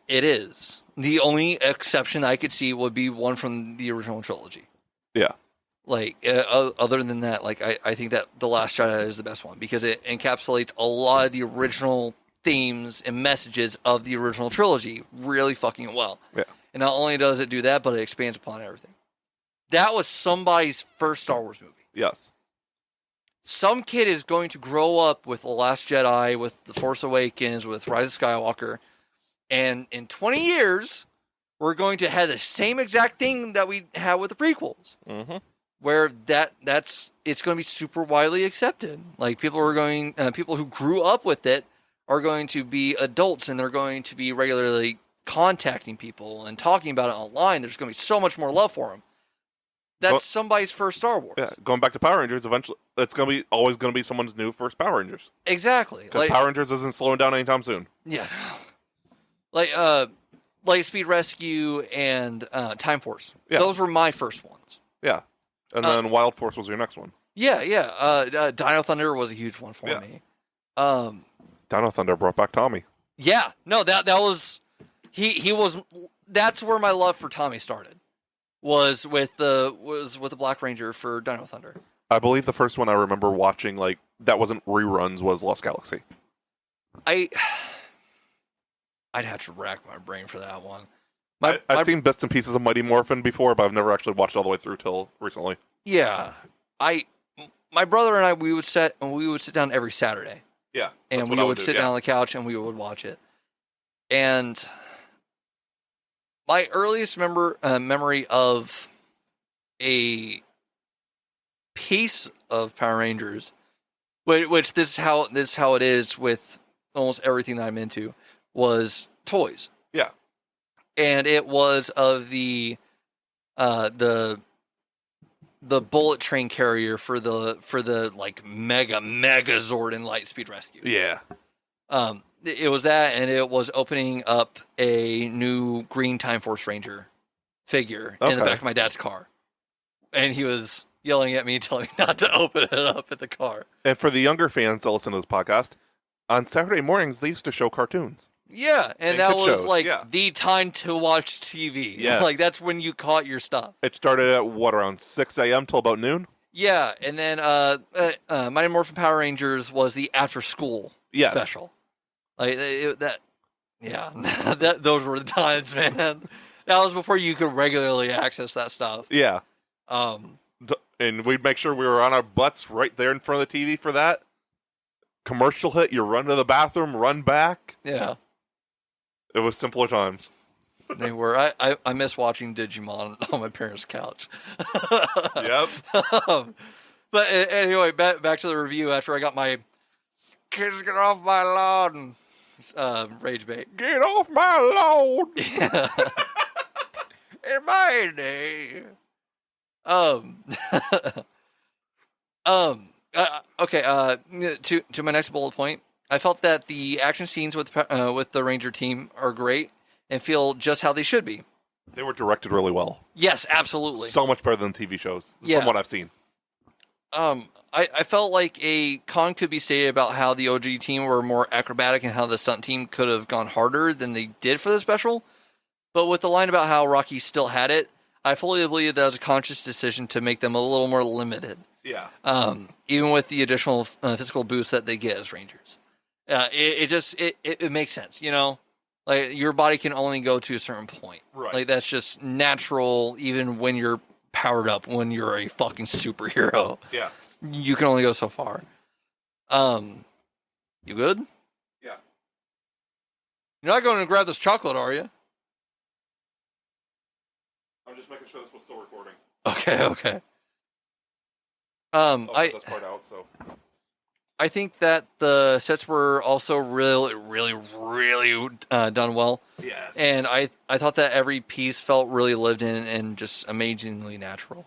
it is. The only exception I could see would be one from the original trilogy.
Yeah.
Like, other than that, like, I think that The Last Jedi is the best one because it encapsulates a lot of the original themes and messages of the original trilogy really fucking well.
Yeah.
And not only does it do that, but it expands upon everything. That was somebody's first Star Wars movie.
Yes.
Some kid is going to grow up with The Last Jedi, with The Force Awakens, with Rise of Skywalker, and in 20 years, we're going to have the same exact thing that we had with the prequels, where it's going to be super widely accepted. Like people who grew up with it are going to be adults, and they're going to be regularly contacting people and talking about it online. There's going to be so much more love for them. That's somebody's first Star Wars.
Yeah, going back to Power Rangers, eventually it's always going to be someone's new first Power Rangers.
Exactly.
Because Power Rangers isn't slowing down anytime soon.
Yeah. Like Lightspeed Rescue and Time Force.
Yeah.
Those were my first ones.
Yeah. And then Wild Force was your next one.
Yeah. Dino Thunder was a huge one for me.
Dino Thunder brought back Tommy.
Yeah. No, that was he was. That's where my love for Tommy started. Was with the Black Ranger for Dino Thunder.
I believe the first one I remember watching, like, that wasn't reruns, was Lost Galaxy.
I'd have to rack my brain for that one.
I've seen bits and pieces of Mighty Morphin before, but I've never actually watched it all the way through till recently.
Yeah. My brother and I, we would sit down every Saturday.
Yeah.
And we would sit down on the couch and we would watch it. And my earliest memory of a piece of Power Rangers, which this is how it is with almost everything that I'm into, was toys.
Yeah.
And it was of the bullet train carrier for the like mega Zord and Lightspeed Rescue.
Yeah.
It was that, and it was opening up a new green Time Force Ranger figure in the back of my dad's car. And he was yelling at me, telling me not to open it up at the car.
And for the younger fans that listen to this podcast, on Saturday mornings, they used to show cartoons.
Yeah, and that was
shows,
the time to watch TV.
Yes.
Like, that's when you caught your stuff.
It started at, around 6 a.m. till about noon?
Yeah, and then Mighty Morphin Power Rangers was the after-school special. Like, those were the times, man. That was before you could regularly access that stuff.
Yeah. And we'd make sure we were on our butts right there in front of the TV for that. Commercial hit, you run to the bathroom, run back.
Yeah.
It was simpler times.
They were. I miss watching Digimon on my parents' couch.
Yep.
But anyway, back to the review after I got my kids get off my lawn rage bait.
Get off my lawn!
Yeah. In my day. Okay. To my next bullet point, I felt that the action scenes with the Ranger team are great and feel just how they should be.
They were directed really well.
Yes, absolutely.
So much better than TV shows, from what I've seen.
I felt like a con could be stated about how the OG team were more acrobatic and how the stunt team could have gone harder than they did for the special. But with the line about how Rocky still had it, I fully believe that was a conscious decision to make them a little more limited.
Yeah.
Even with the additional physical boost that they get as Rangers. It makes sense, you know? Like, your body can only go to a certain point.
Right.
Like, that's just natural, even when you're powered up, when you're a fucking superhero.
Yeah.
You can only go so far. You good?
Yeah.
You're not going to grab this chocolate, are you?
I'm just making sure this was still recording.
Okay. I think that the sets were also really, really, really done well.
Yes.
And I thought that every piece felt really lived in and just amazingly natural.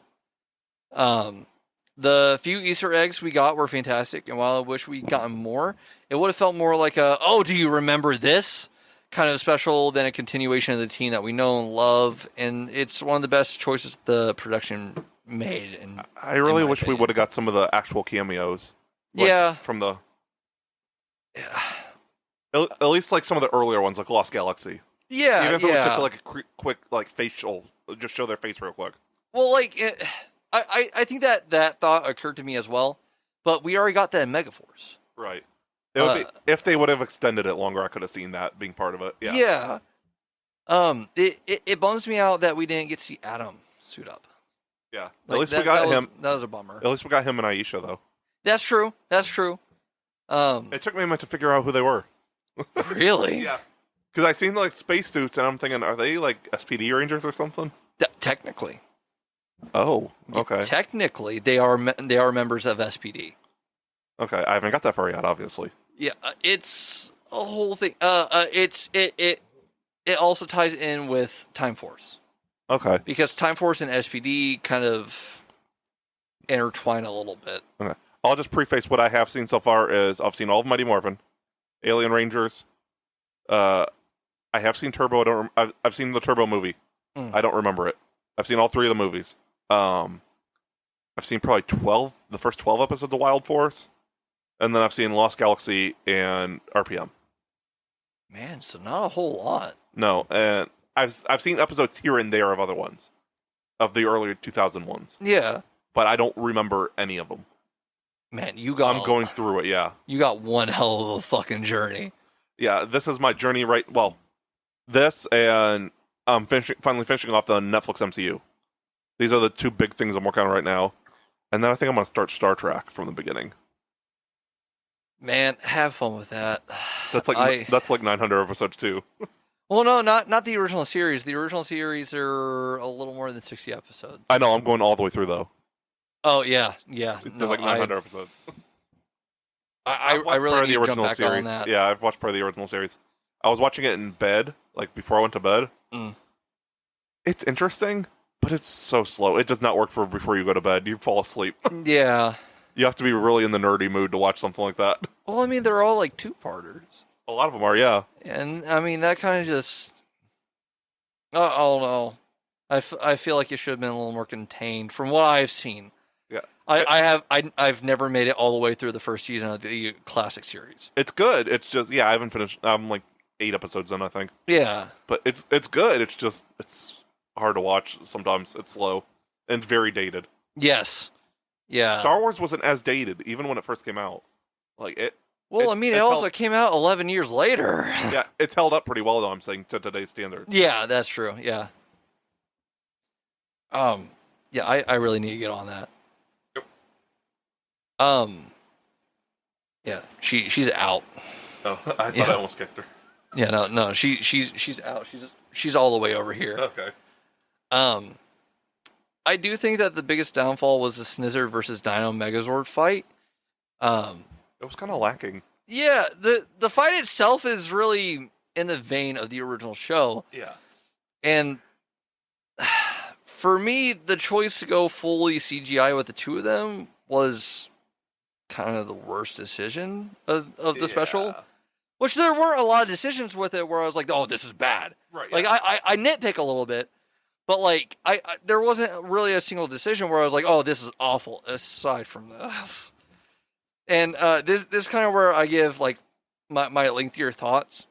The few Easter eggs we got were fantastic, and while I wish we'd gotten more, it would have felt more like do you remember this? Kind of special than a continuation of the team that we know and love, and it's one of the best choices the production
made. And
I really
in my
wish we
opinion.
would have got some of the actual cameos. Like,
Yeah.
From the
Yeah.
at least like some of the earlier ones, like Lost Galaxy.
Yeah.
Even if it was
yeah.
just like a quick like facial, just show their face real quick.
Well, like, I think that thought occurred to me as well, but we already got that in Megaforce.
Right. It would be, if they would have extended it longer, I could have seen that being part of it. Yeah.
It bums me out that we didn't get to see Adam suit up.
Yeah.
Like,
At least we got him.
That was a bummer.
At least we got him and Aisha though.
That's true. That's true.
It took me a minute to figure out who they were.
Really?
Yeah. Because I seen like spacesuits and I'm thinking, are they like SPD Rangers or something?
Technically.
Oh. Okay.
Technically, they are members of SPD.
Okay. I haven't got that far yet, obviously.
Yeah, it's a whole thing. It also ties in with Time Force
Okay.
because Time Force and SPD kind of intertwine a little bit.
Okay. I'll just preface what I have seen so far is I've seen all of Mighty Morphin, Alien Rangers. I have seen Turbo. I've seen the Turbo movie. I don't remember it. I've seen all 3 of the movies. I've seen probably the first 12 episodes of Wild Force, and then I've seen Lost Galaxy and RPM.
Man, so not a whole lot.
No, and I've seen episodes here and there of other ones, of the earlier 2000 ones,
Yeah,
but I don't remember any of them.
man, you got.
I'm going through it. Yeah,
You got one hell of a fucking journey.
yeah. This is my journey. Right. Well, this and I'm finally finishing off the Netflix MCU. These are the 2 big things I'm working on right now, and then I think I'm gonna start Star Trek from the beginning.
Man, have fun with that.
That's like that's like 900 episodes too.
Well, no, not the original series. The original series are a little more than 60 episodes.
I know I'm going all the way through though.
Oh yeah.
There's
No,
like 900 episodes.
I
watched
really
part of
need
the
to jump
original
back
series.
on that.
Yeah, I've watched part of the original series. I was watching it in bed, like before I went to bed. It's interesting, but it's so slow. It does not work for before you go to bed. You fall asleep.
Yeah.
You have to be really in the nerdy mood to watch something like that.
Well, I mean, they're all like 2-parters.
A lot of them are, yeah.
And I mean, that kind of just. I don't know. I feel like it should have been a little more contained from what I've seen.
Yeah.
I've never made it all the way through the first season of the classic series.
It's good. It's just, yeah, I haven't finished. I'm like 8 episodes in, I think.
Yeah.
But it's good. It's just, it's hard to watch sometimes. It's slow and very dated.
Yes. Yeah.
Star Wars wasn't as dated, even when it first came out. Like, it.
Well, I mean, it also came out 11 years later.
Yeah, it's held up pretty well, though, I'm saying, to today's standards.
Yeah, that's true. Yeah. Yeah, I really need to get on that.
Yep.
Yeah, she's out.
Oh, I thought
Yeah.
I almost kicked her.
Yeah, no, she's out. She's all the way over here.
Okay.
I do think that the biggest downfall was the Snizzer versus Dino Megazord fight.
It was kind of lacking.
Yeah, the fight itself is really in the vein of the original show.
Yeah.
And for me, the choice to go fully CGI with the 2 of them was kind of the worst decision of the special. Which there weren't a lot of decisions with it where I was like, oh, this is bad.
Right.
Like, I nitpick a little bit, but like, I there wasn't really a single decision where I was like, oh, this is awful, aside from this. And this is kind of where I give like my lengthier thoughts.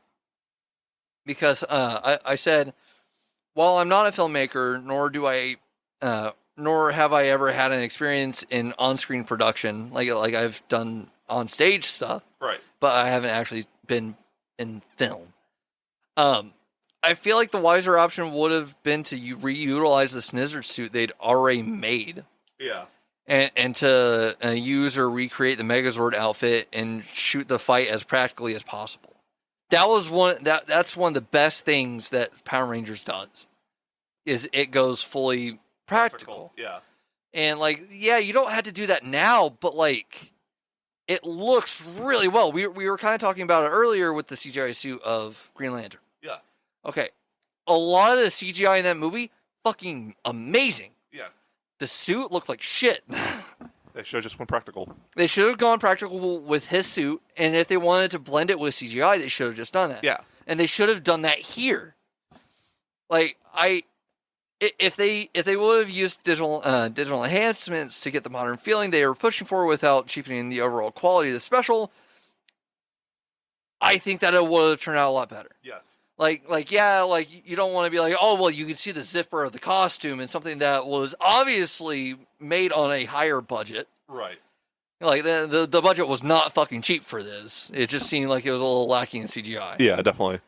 Because I said, while I'm not a filmmaker, nor have I ever had an experience in on-screen production, like I've done on-stage stuff,
Right.
but I haven't actually been in film. I feel like the wiser option would have been to reutilize the Snizzard suit they'd already made,
Yeah.
and to use or recreate the Megazord outfit and shoot the fight as practically as possible. That was that's one of the best things that Power Rangers does, is it goes fully practical.
Yeah.
And like, yeah, you don't have to do that now, but like, it looks really well. We were kind of talking about it earlier with the CGI suit of Green Lantern.
Yeah.
Okay, a lot of the CGI in that movie, fucking amazing.
Yes.
The suit looked like shit.
They should have just went practical.
They should have gone practical with his suit, and if they wanted to blend it with CGI, they should have just done that.
Yeah.
And they should have done that here. Like, if they would have used digital enhancements to get the modern feeling they were pushing for without cheapening the overall quality of the special, I think that it would have turned out a lot better.
Yes.
Like you don't want to be like, oh well, you can see the zipper of the costume and something that was obviously made on a higher budget.
Right.
Like the budget was not fucking cheap for this. It just seemed like it was a little lacking in CGI.
Yeah, definitely.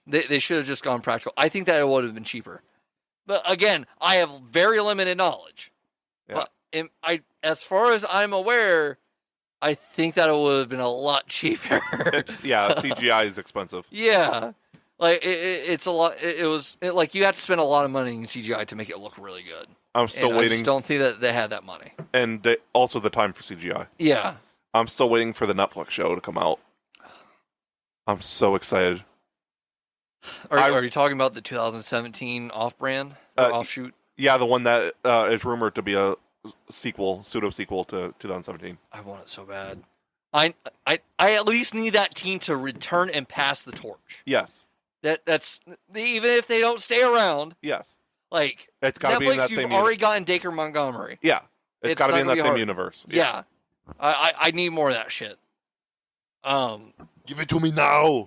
They should have just gone practical. I think that it would have been cheaper. But again, I have very limited knowledge.
Yeah.
But as far as I'm aware, I think that it would have been a lot cheaper.
Yeah, CGI is expensive.
Yeah. Like it's a lot. It was like you have to spend a lot of money in CGI to make it look really good.
I'm still
And
waiting.
I just don't think that they had that money.
And also the time for CGI.
Yeah.
I'm still waiting for the Netflix show to come out. I'm so excited.
Are you talking about the 2017 off-brand or offshoot?
Yeah, the one that is rumored to be a pseudo-sequel to 2017.
I want it so bad. I at least need that team to return and pass the torch.
Yes.
That's even if they don't stay around.
Yes.
Like
It's got to be in
Netflix,
that
you've
same
already gotten Dacre Montgomery.
Yeah. It's got to
not
be in
gonna
that
be
same
hard.
universe.
Yeah. I need more of that shit.
Give it to me now.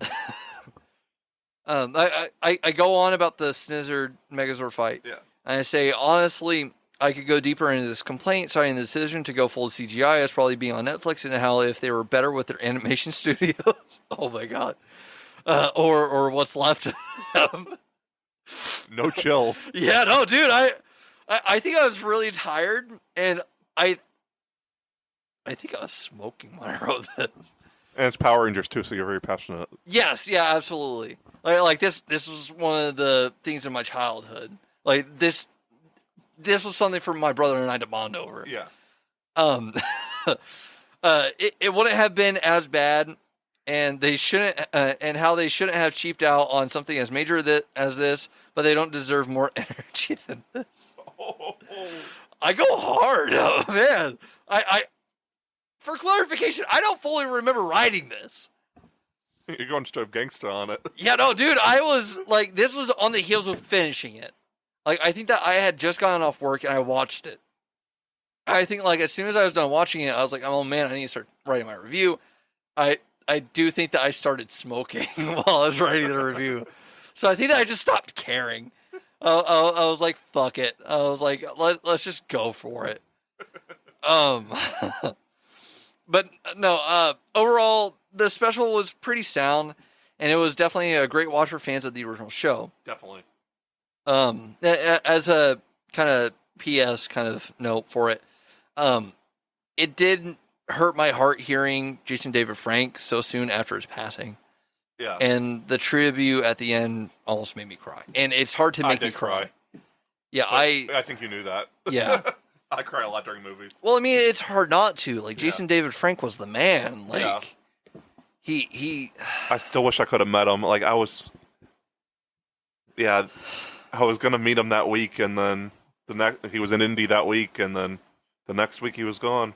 I go on about the Snizzard Megazord fight.
Yeah.
And I say, honestly, I could go deeper into this complaint, citing the decision to go full CGI as probably being on Netflix, and how if they were better with their animation studios, oh my god, or what's left of them.
No chill.
Yeah, no, dude, I think I was really tired, and I think I was smoking when I wrote this.
And it's Power Rangers too, so you're very passionate.
Yes, yeah, absolutely. Like this was one of the things in my childhood. Like this was something for my brother and I to bond over.
Yeah.
It wouldn't have been as bad, and they shouldn't, and how they shouldn't have cheaped out on something as major as this, but they don't deserve more energy than this. I go hard, oh, man. I for clarification, I don't fully remember writing this.
You're going straight gangsta on it.
Yeah, no, dude, I was like, this was on the heels of finishing it. Like, I think that I had just gotten off work and I watched it. I think, like, as soon as I was done watching it, I was like, oh man, I need to start writing my review. I do think that I started smoking while I was writing the review. So I think that I just stopped caring. I was like, fuck it. I was like, let's just go for it. But no, overall, the special was pretty sound, and it was definitely a great watch for fans of the original show.
Definitely.
As a kind of PS kind of note for it, it did hurt my heart hearing Jason David Frank so soon after his passing.
Yeah.
And the tribute at the end almost made me cry. And it's hard to make me cry. Yeah,
but I think you knew that.
Yeah.
I cry a lot during movies.
Well, I mean, it's hard not to. Like, Jason David Frank was the man. Like,
Yeah.
he
I still wish I could have met him. Like, I was gonna meet him that week, and then he was in Indy that week, and then the next week he was gone.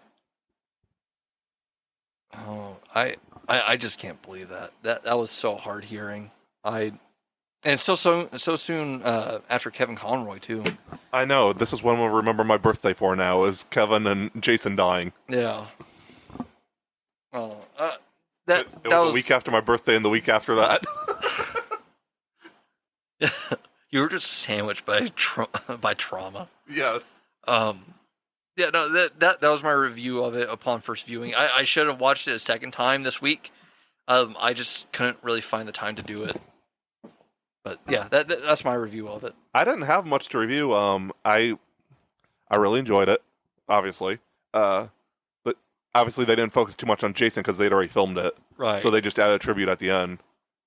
Oh, I just can't believe that. That was so hard hearing. And so soon after Kevin Conroy too.
I know. This is when we'll remember my birthday for now, is Kevin and Jason dying.
Yeah. Oh,
It
that
was a week after my birthday and the week after that.
You were just sandwiched by trauma.
Yes.
Yeah, no, that was my review of it upon first viewing. I should have watched it a second time this week. I just couldn't really find the time to do it. But yeah, that's my review of it.
I didn't have much to review. I really enjoyed it. Obviously, but obviously they didn't focus too much on Jason because they'd already filmed it.
Right.
So they just added a tribute at the end.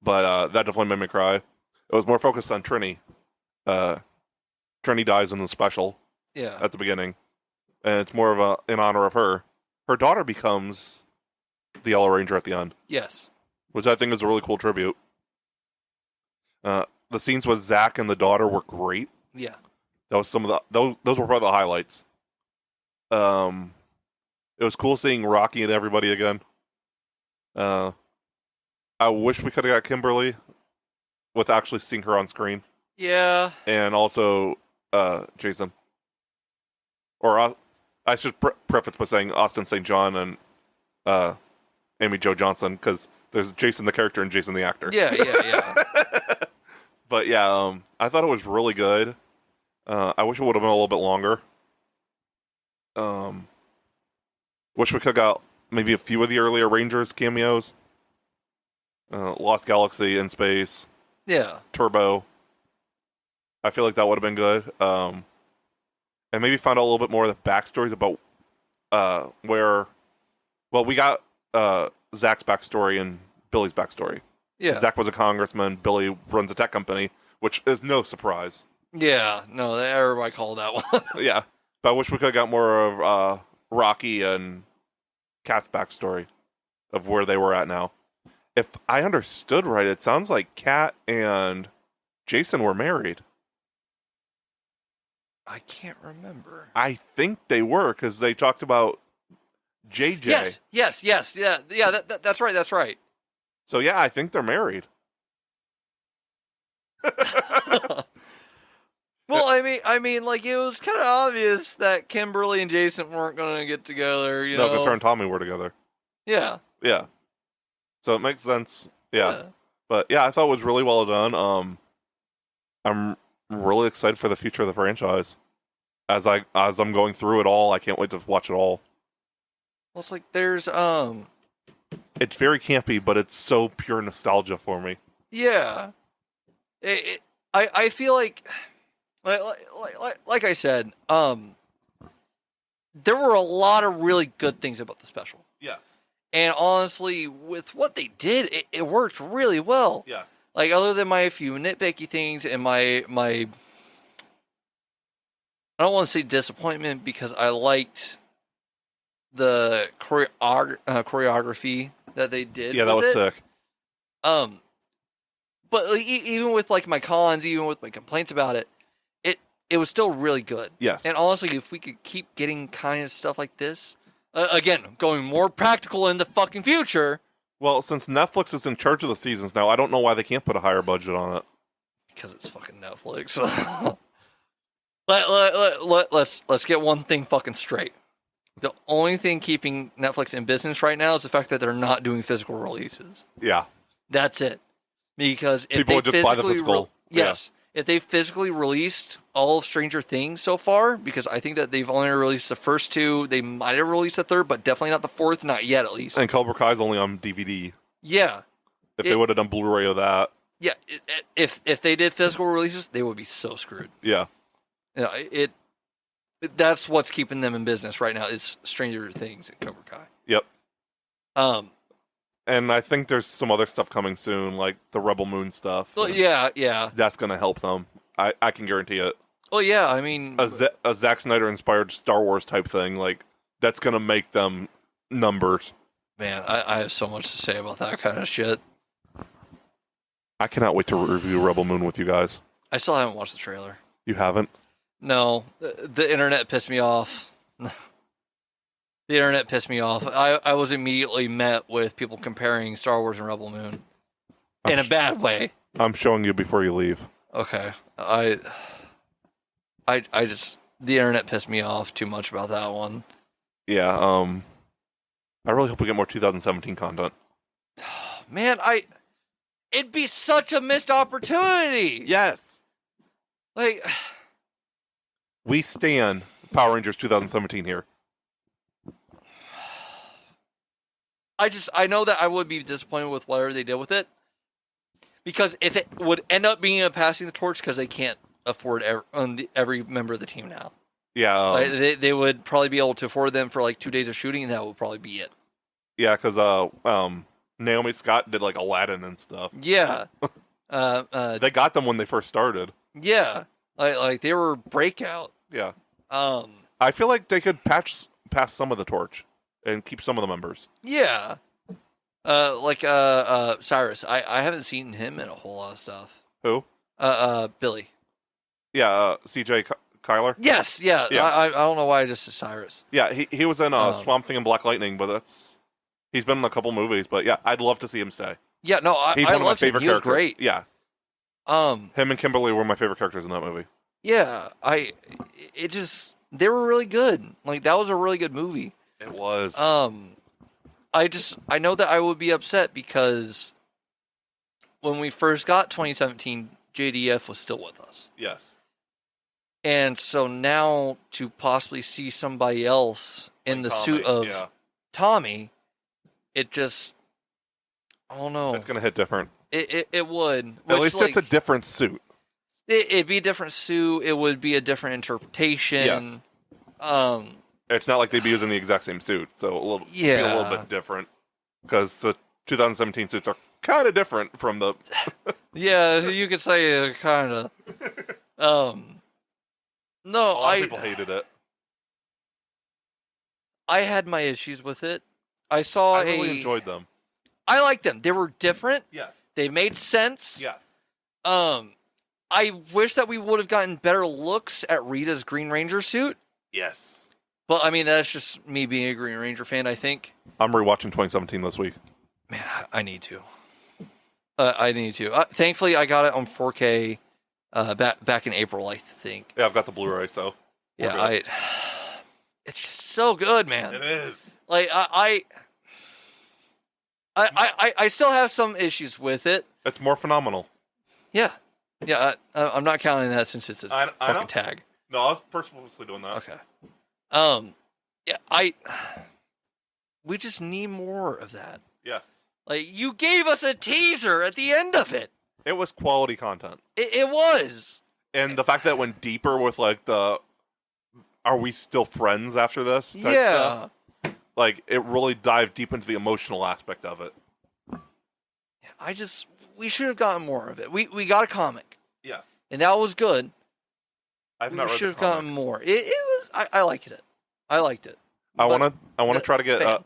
But that definitely made me cry. It was more focused on Trini. Trini dies in the special
Yeah.
at the beginning, and it's more of in honor of her. Her daughter becomes the Yellow Ranger at the end,
Yes.
which I think is a really cool tribute. The scenes with Zach and the daughter were great.
Yeah.
That was some of the those were probably the highlights. It was cool seeing Rocky and everybody again. I wish we could have got Kimberly. with actually seeing her on screen,
Yeah.
and also Jason. Or I should preface by saying Austin St. John and Amy Jo Johnson, because there's Jason the character and Jason the actor.
Yeah.
But yeah, I thought it was really good. I wish it would have been a little bit longer. Wish we could have got maybe a few of the earlier Rangers cameos. Lost Galaxy in space,
Yeah.
Turbo. I feel like that would have been good. And maybe find out a little bit more of the backstories about where. Well, we got Zach's backstory and Billy's backstory.
Yeah.
Zach was a congressman. Billy runs a tech company, which is no surprise.
Yeah. No, everybody called that one.
Yeah, but I wish we could have got more of Rocky and Kat's backstory of where they were at now. If I understood right, it sounds like Kat and Jason were married.
I can't remember.
I think they were, because they talked about JJ.
Yes. Yeah. That's right. That's right.
So yeah, I think they're married.
Well, I mean, like it was kind of obvious that Kimberly and Jason weren't going to get together. You
No,
know,
because her and Tommy were together.
Yeah.
Yeah. So it makes sense. Yeah. But yeah, I thought it was really well done. I'm really excited for the future of the franchise. As I'm going through it all, I can't wait to watch it all.
Well, it's like there's
It's very campy, but it's so pure nostalgia for me.
yeah. I feel like I said, there were a lot of really good things about the special.
Yes.
And honestly, with what they did, it worked really well.
Yes.
Like, other than my few nitpicky things and my I don't want to say disappointment, because I liked the choreography that they did.
Yeah, that was sick.
But like, even with like my cons, even with my complaints about it, it was still really good.
Yes.
And honestly, if we could keep getting kind of stuff like this, again, going more practical in the fucking future.
Well, since Netflix is in charge of the seasons now, I don't know why they can't put a higher budget on it.
Because it's fucking Netflix. Let's get one thing fucking straight. The only thing keeping Netflix in business right now is the fact that they're not doing physical releases.
Yeah.
That's it. Because if
People
they
would just buy the
physically
physical.
yes, if they physically released all of Stranger Things so far, because I think that they've only released the first two, they might have released the third, but definitely not the fourth, not yet at least.
And Cobra Kai's only on DVD.
Yeah.
If they would have done Blu-ray of that.
Yeah, if they did physical releases, they would be so screwed.
Yeah.
You know, that's what's keeping them in business right now is Stranger Things and Cobra Kai.
Yep. And I think there's some other stuff coming soon, like the Rebel Moon stuff.
Well, yeah.
That's going to help them. I can guarantee it.
Oh, yeah, I mean...
A Zack Snyder-inspired Star Wars type thing, like, that's going to make them numbers.
Man, I have so much to say about that kind of shit.
I cannot wait to review Rebel Moon with you guys.
I still haven't watched the trailer.
You haven't?
No, the internet pissed me off. The internet pissed me off. I was immediately met with people comparing Star Wars and Rebel Moon in a bad way.
I'm showing you before you leave.
Okay, I just the internet pissed me off too much about that one.
Yeah. I really hope we get more 2017 content.
Man, it'd be such a missed opportunity.
Yes.
Like,
we stand Power Rangers 2017 here.
I know that I would be disappointed with whatever they did with it, because if it would end up being a passing the torch, because they can't afford every member of the team now.
Yeah.
Like, they would probably be able to afford them for like 2 days of shooting, and that would probably be it.
Yeah, because Naomi Scott did like Aladdin and stuff.
Yeah.
They got them when they first started.
Yeah. Like they were breakout.
Yeah.
I
feel like they could pass some of the torch and keep some of the members.
Yeah. Like Cyrus. I haven't seen him in a whole lot of stuff.
Who?
Billy.
Yeah, CJ Kyler.
Yes, yeah. I don't know why I just said Cyrus.
Yeah, he was in Swamp Thing and Black Lightning, but he's been in a couple movies. But yeah, I'd love to see him stay.
Yeah, no,
He's
I
one of my
loved him.
favorite
He was
characters.
great.
Yeah. Him and Kimberly were my favorite characters in that movie.
Yeah, they were really good. Like, that was a really good movie.
It was.
I know that I would be upset because when we first got 2017, JDF was still with us.
Yes.
And so now to possibly see somebody else in the
Tommy,
suit of
yeah.
Tommy, it just, I don't know.
It's going to hit different.
It would.
At least it's a different suit.
It'd be a different suit. It would be a different interpretation.
Yes. It's not like they'd be using the exact same suit, so be a little bit different. Because the 2017 suits are kind of different from the...
Yeah, you could say kind of. No,
A lot of people hated it.
I had my issues with it. I
really enjoyed them.
I liked them. They were different.
Yes.
They made sense.
Yes.
I wish that we would have gotten better looks at Rita's Green Ranger suit.
Yes.
But, I mean, that's just me being a Green Ranger fan, I think.
I'm rewatching 2017 this week.
Man, I need to. I need to. Thankfully, I got it on 4K back in April, I think.
Yeah, I've got the Blu-ray, so...
Yeah, it's just so good, man.
It is.
Like, I still have some issues with it.
It's more phenomenal.
Yeah. Yeah, I'm not counting that since it's a
I
fucking
know.
tag.
No, I was purposely doing that.
Okay. Yeah, we just need more of that.
Yes.
Like, you gave us a teaser at the end of it.
It was quality content.
It was.
And the fact that it went deeper with, like, are we still friends after this? type
Yeah.
stuff. Like, it really dived deep into the emotional aspect of it.
We should have gotten more of it. We got a comic,
Yes.
and that was good.
I've
We
not read
should
the
have
comic.
gotten more. It was. I liked it. I liked it.
I
But
want to try to get
fan.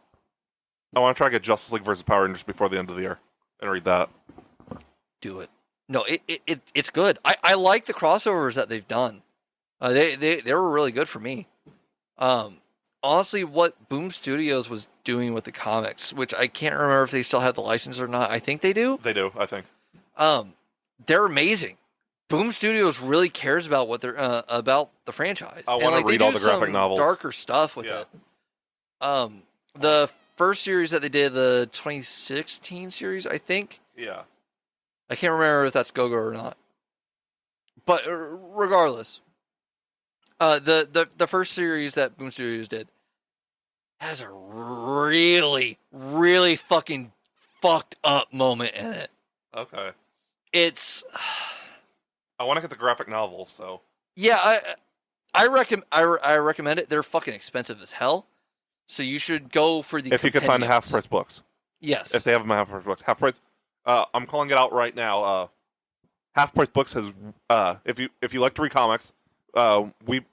I want to try to get Justice League versus Power Rangers before the end of the year and read that.
Do it. No, it's good. I like the crossovers that they've done. They were really good for me. Honestly, what Boom Studios was doing with the comics, which I can't remember if they still have the license or not. I think they do.
They do, I think.
They're amazing. Boom Studios really cares about what they're about the franchise.
I want to read all the graphic novels.
Darker stuff with it. The first series that they did, the 2016 series, I think.
Yeah.
I can't remember if that's Go-Go or not. But regardless, the first series that Boom Studios did has a really, really fucking fucked up moment in it.
Okay.
I
want to get the graphic novel, so.
Yeah, I recommend it. They're fucking expensive as hell. So you should go for the
If you could find the half price books.
Yes.
If they have them at half price books. Half price. I'm calling it out right now. Half price books has if you like to read comics, we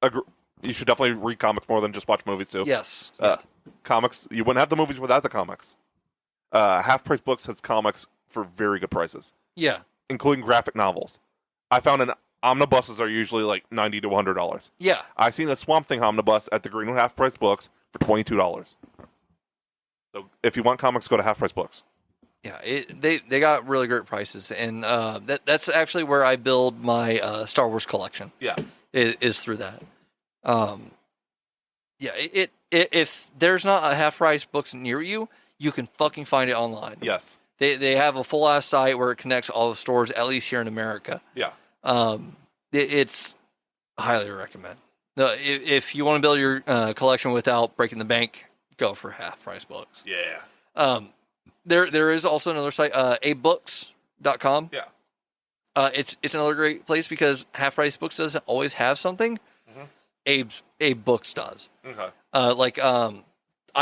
agree, you should definitely read comics more than just watch movies too.
Yes.
Comics, you wouldn't have the movies without the comics. Half price books has comics for very good prices.
Yeah.
Including graphic novels. I found omnibuses are usually like $90 to $100.
Yeah.
I seen a Swamp Thing omnibus at the Greenwood Half Price Books for $22. So if you want comics, go to Half Price Books.
Yeah, they got really great prices, and that's actually where I build my Star Wars collection.
Yeah,
is through that. Yeah, if there's not a half price books near you, you can fucking find it online.
Yes,
they have a full ass site where it connects all the stores, at least here in America.
Yeah,
it's highly recommend. No, if you want to build your collection without breaking the bank, go for half price books.
Yeah.
There is also another site, abooks.com.
Yeah.
It's another great place because Half Price Books doesn't always have something. Mm-hmm. Abe Books does.
Okay.
I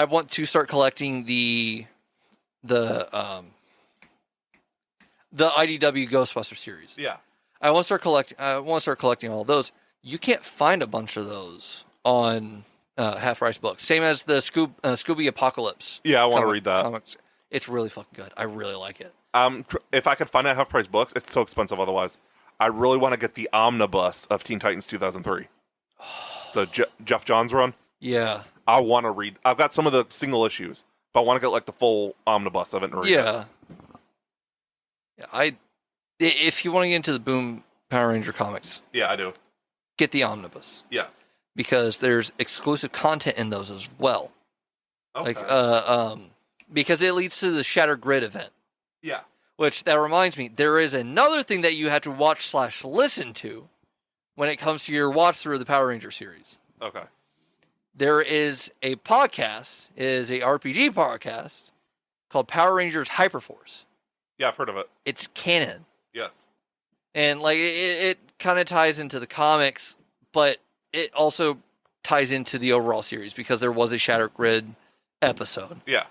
want to start collecting the IDW Ghostbuster series.
Yeah.
I want to start collecting all those. You can't find a bunch of those on Half Price Books. Same as the Scooby Apocalypse.
Yeah, I want to read that.
Comics. It's really fucking good. I really like it.
If I could find it at Half Price Books, it's so expensive otherwise. I really want to get the omnibus of Teen Titans 2003. The Jeff Johns run.
Yeah.
I want to read. I've got some of the single issues, but I want to get like the full omnibus of it and read it.
Yeah. if you want to get into the Boom Power Ranger comics,
Yeah, I do.
get the omnibus
Yeah.
because there's exclusive content in those as well.
Okay.
Because it leads to the Shattered Grid event.
yeah.
Which, that reminds me, there is another thing that you have to watch/listen to when it comes to your watch through of the Power Ranger series.
Okay.
There is a podcast, it is a RPG podcast, called Power Rangers Hyperforce.
Yeah, I've heard of it.
It's canon.
Yes.
And like it kind of ties into the comics, but it also ties into the overall series because there was a Shattered Grid episode.
Yeah.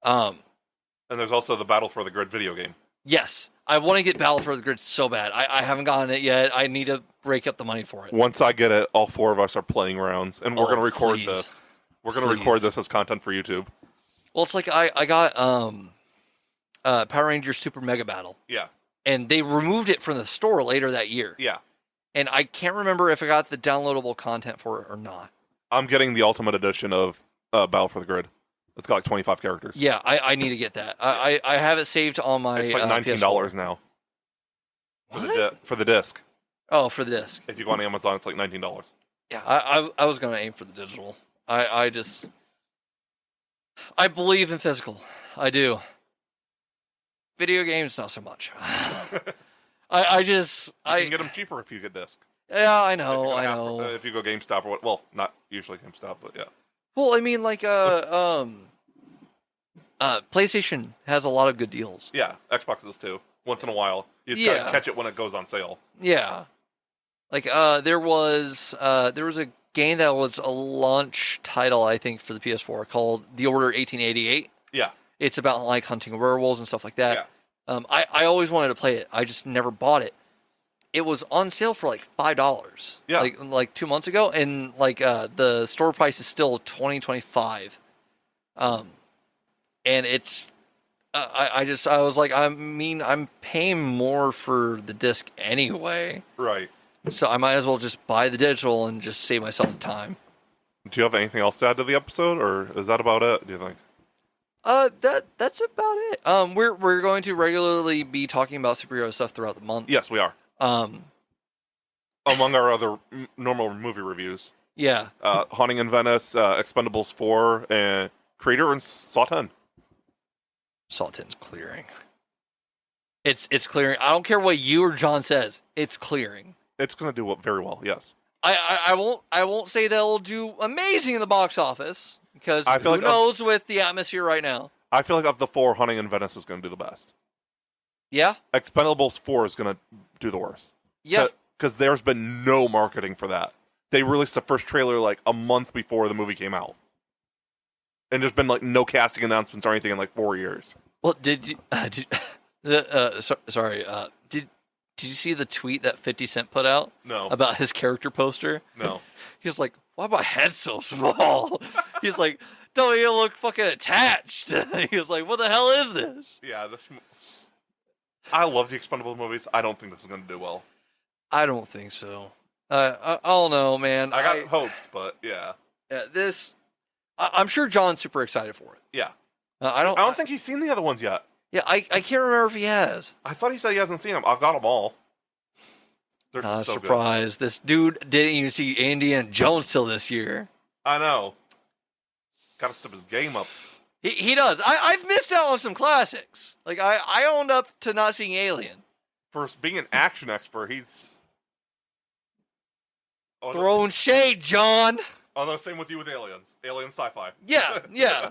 Um,
And there's also the Battle for the Grid video game.
yes, I want to get Battle for the Grid so bad. I haven't gotten it yet. I need to rake up the money for it.
Once I get it, all four of us are playing rounds, and we're
Oh,
going to record
please.
this. We're going to record
Please.
this as content for YouTube.
Well, it's like I got Power Rangers Super Mega Battle,
Yeah.
and they removed it from the store later that year.
Yeah.
And I can't remember if I got the downloadable content for it or not.
I'm getting the Ultimate Edition of Battle for the Grid. It's got like 25 characters.
Yeah, I need to get that. I have it saved on my
It's like $19
PS4.
now
What?
for the disc.
Oh, for the disc.
If you go on Amazon, it's like $19.
Yeah, I was going to aim for the digital. I believe in physical. I do. Video games, not so much. I
You can get them cheaper if you get disc.
Yeah, I
If you
know,
go
I
half-
know.
If you go GameStop or what? Well, not usually GameStop, but yeah.
Well, I mean, like, PlayStation has a lot of good deals.
Yeah, Xbox does too. Once in a while, you just
Yeah.
gotta catch it when it goes on sale.
Yeah, like, there was a game that was a launch title, I think, for the PS4 called The Order 1888.
Yeah,
It's about like hunting werewolves and stuff like that.
Yeah.
I always wanted to play it. I just never bought it. It was on sale for like $5.
Yeah.
Like 2 months ago, and like the store price is still $20-$25. And it's I was like, I'm paying more for the disc anyway,
right.
so I might as well just buy the digital and just save myself the time.
Do you have anything else to add to the episode, or is that about it? Do you think?
That's about it. We're going to regularly be talking about superhero stuff throughout the month.
Yes, we are. Among our other normal movie reviews,
Yeah.
Haunting in Venice, Expendables 4, and Creator and Saw 10.
Salton's clearing. It's clearing. I don't care what you or John says. It's clearing.
It's going to do very well. Yes.
I won't say that it'll do amazing in the box office because
I feel
who
like
knows with the atmosphere right now.
I feel like of the four, Haunting in Venice is going to do the best.
Yeah.
Expendables 4 is going to do the worst.
Yeah.
Because there's been no marketing for that. They released the first trailer like a month before the movie came out. And there's been like no casting announcements or anything in like 4 years.
Well, did you see the tweet that 50 Cent put out
No.
about his character poster?
No.
He was like, "Why my head so small?" He's like, "Don't you look fucking attached?" He was like, "What the hell is this?"
Yeah. I love the Expendables movies. I don't think this is going to do well.
I don't think so. I don't know, man.
I got hopes, but yeah.
I'm sure John's super excited for it.
Yeah.
I don't
I don't think he's seen the other ones yet.
Yeah, I can't remember if he has.
I thought he said he hasn't seen them. I've got them all. They're
Not
so good.
surprised. This dude didn't even see Indiana Jones till this year.
I know. Got to step his game up.
He does. I've missed out on some classics. Like I owned up to not seeing Alien.
For being an action expert, he's
Throwing shade, John.
Although same with you with aliens, alien sci-fi.
Yeah, yeah.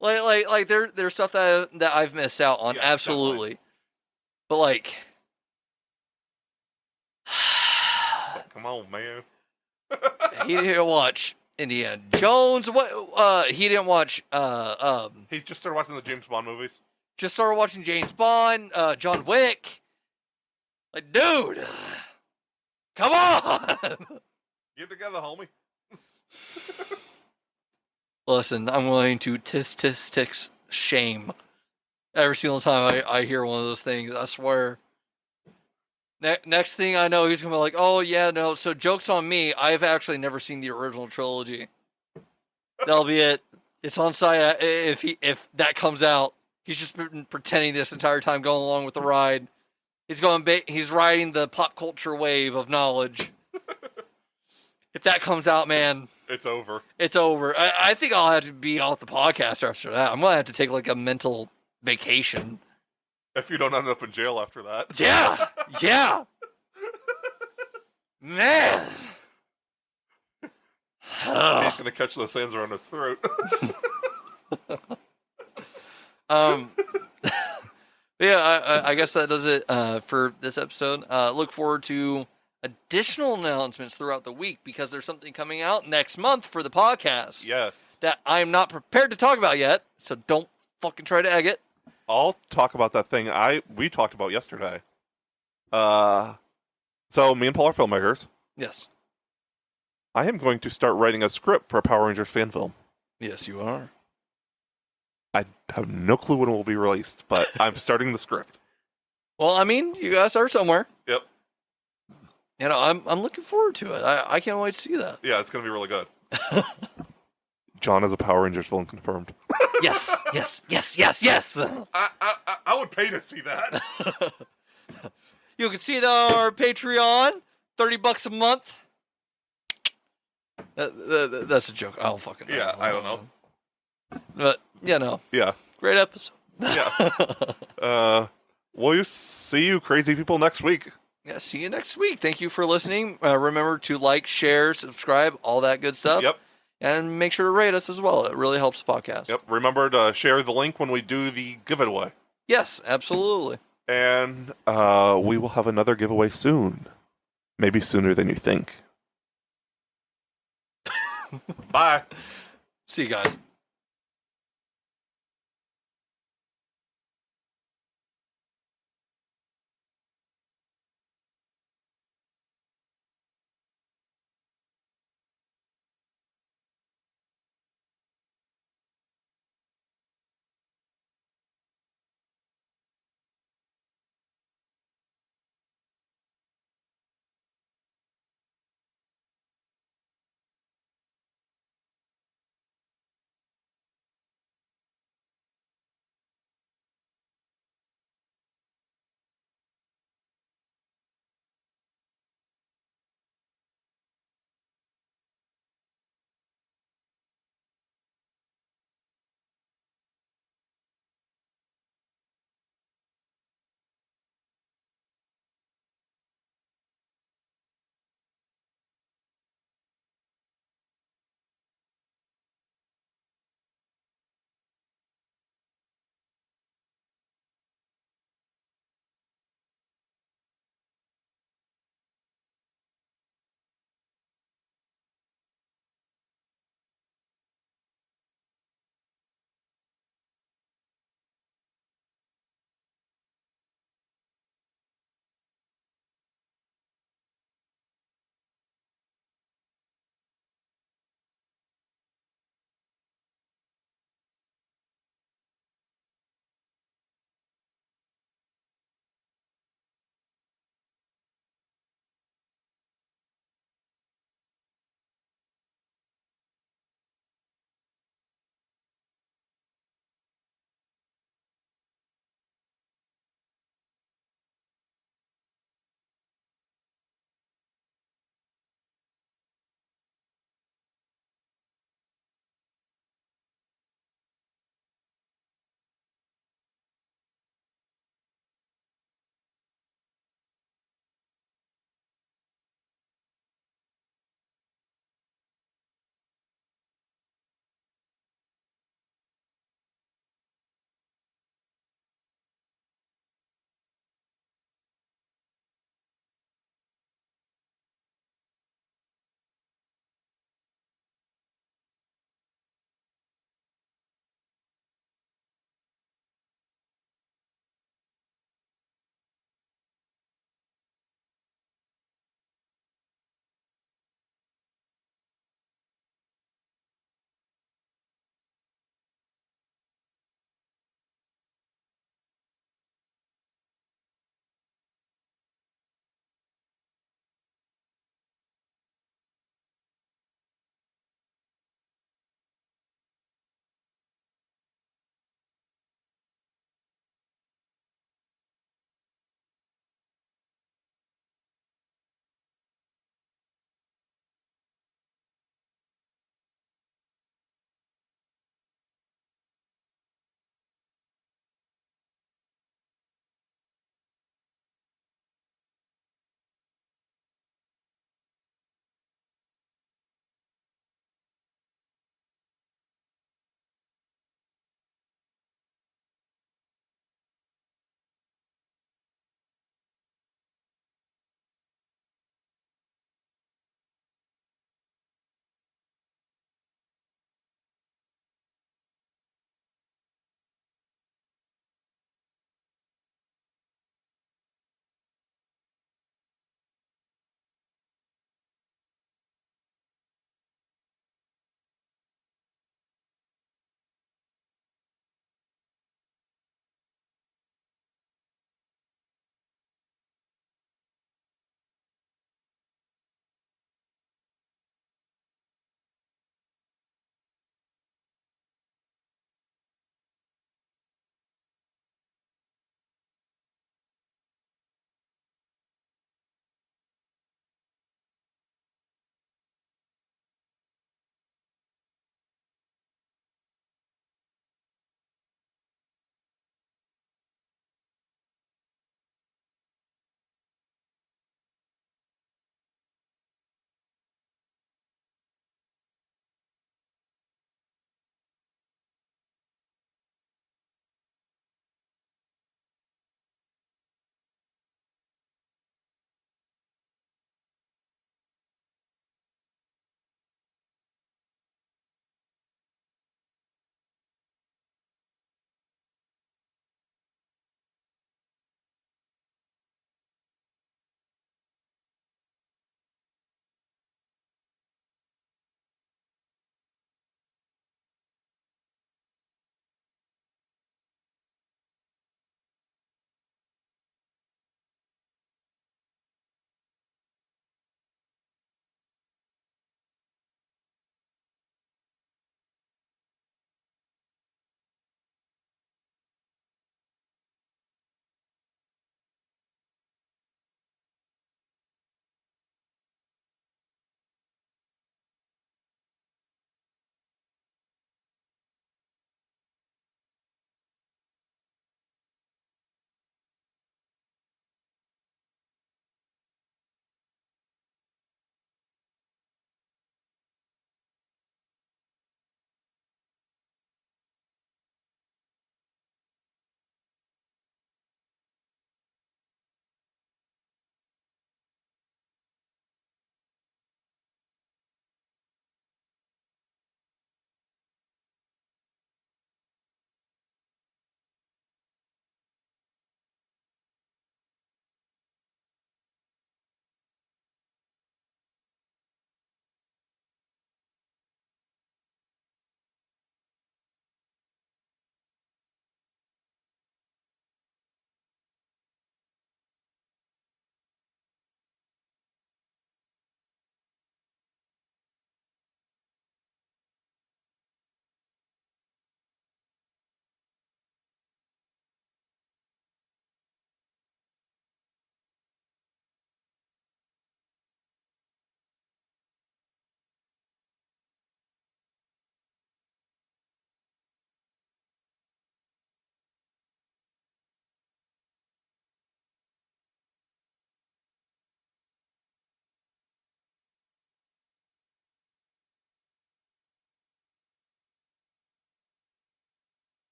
like there's stuff that I've missed out on.
Yeah,
absolutely.
definitely.
But like,
So, come on, man.
he didn't watch Indiana Jones. What? He didn't watch.
He just started watching the James Bond movies.
Just started watching James Bond, John Wick. Like, dude, come on.
Get together, homie.
Listen, I'm going to tisk shame every single time I hear one of those things. I swear. Next thing I know, he's gonna be like, "Oh yeah, no." So joke's on me. I've actually never seen the original trilogy. That'll be it. It's on site. If that comes out, he's just been pretending this entire time, going along with the ride. He's riding the pop culture wave of knowledge. If that comes out, man,
It's over.
it's over. I think I'll have to be off the podcast after that. I'm gonna have to take like a mental vacation.
If you don't end up in jail after that.
Yeah, yeah, man.
He's gonna catch those hands around his throat.
Yeah, I guess that does it for this episode. Look forward to additional announcements throughout the week because there's something coming out next month for the podcast
Yes.
that I'm not prepared to talk about yet. So don't fucking try to egg it.
I'll talk about that thing we talked about yesterday. So me and Paul are filmmakers.
Yes,
I am going to start writing a script for a Power Rangers fan film.
yes, you are.
I have no clue when it will be released, but I'm starting the script.
Well, I mean, you guys are somewhere.
Yep.
You know, I'm looking forward to it. I can't wait to see that.
Yeah, it's going to be really good. John is a Power Rangers villain confirmed.
Yes, yes, yes, yes, yes.
I would pay to see that.
You can see it on our Patreon, $30 a month. That's a joke. I don't fucking know.
Yeah, I don't know.
But, you know,
Yeah.
great episode.
Yeah. We'll see you crazy people next week.
Yeah, see you next week. Thank you for listening. Remember to like, share, subscribe, all that good stuff.
Yep.
And make sure to rate us as well. It really helps the podcast.
Yep. Remember to share the link when we do the giveaway.
Yes, absolutely.
And we will have another giveaway soon. Maybe sooner than you think. Bye.
See you guys.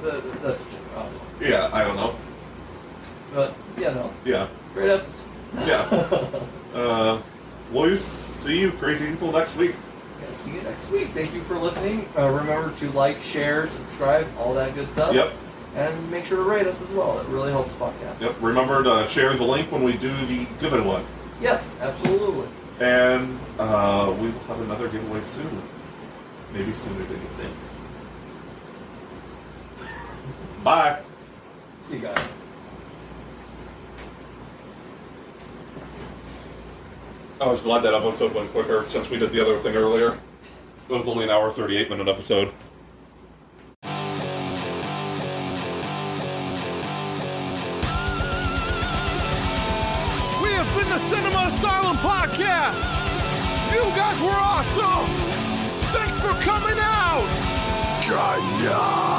That's a joke. Oh,
Yeah, I don't know.
but yeah, no,
Yeah.
great episode.
Yeah. We'll see you crazy people next week.
Yeah, see you next week. Thank you for listening. Remember to like, share, subscribe, all that good stuff.
Yep.
And make sure to rate us as well. It really helps the podcast.
Yep. Remember to share the link when we do the giveaway one.
Yes, absolutely.
And we will have another giveaway soon. Maybe sooner than you think. Bye.
See you guys.
I was glad that episode went quicker since we did the other thing earlier. It was only an hour 38-minute episode.
We have been the Cinema Asylum Podcast. You guys were awesome. Thanks for coming out. God, no.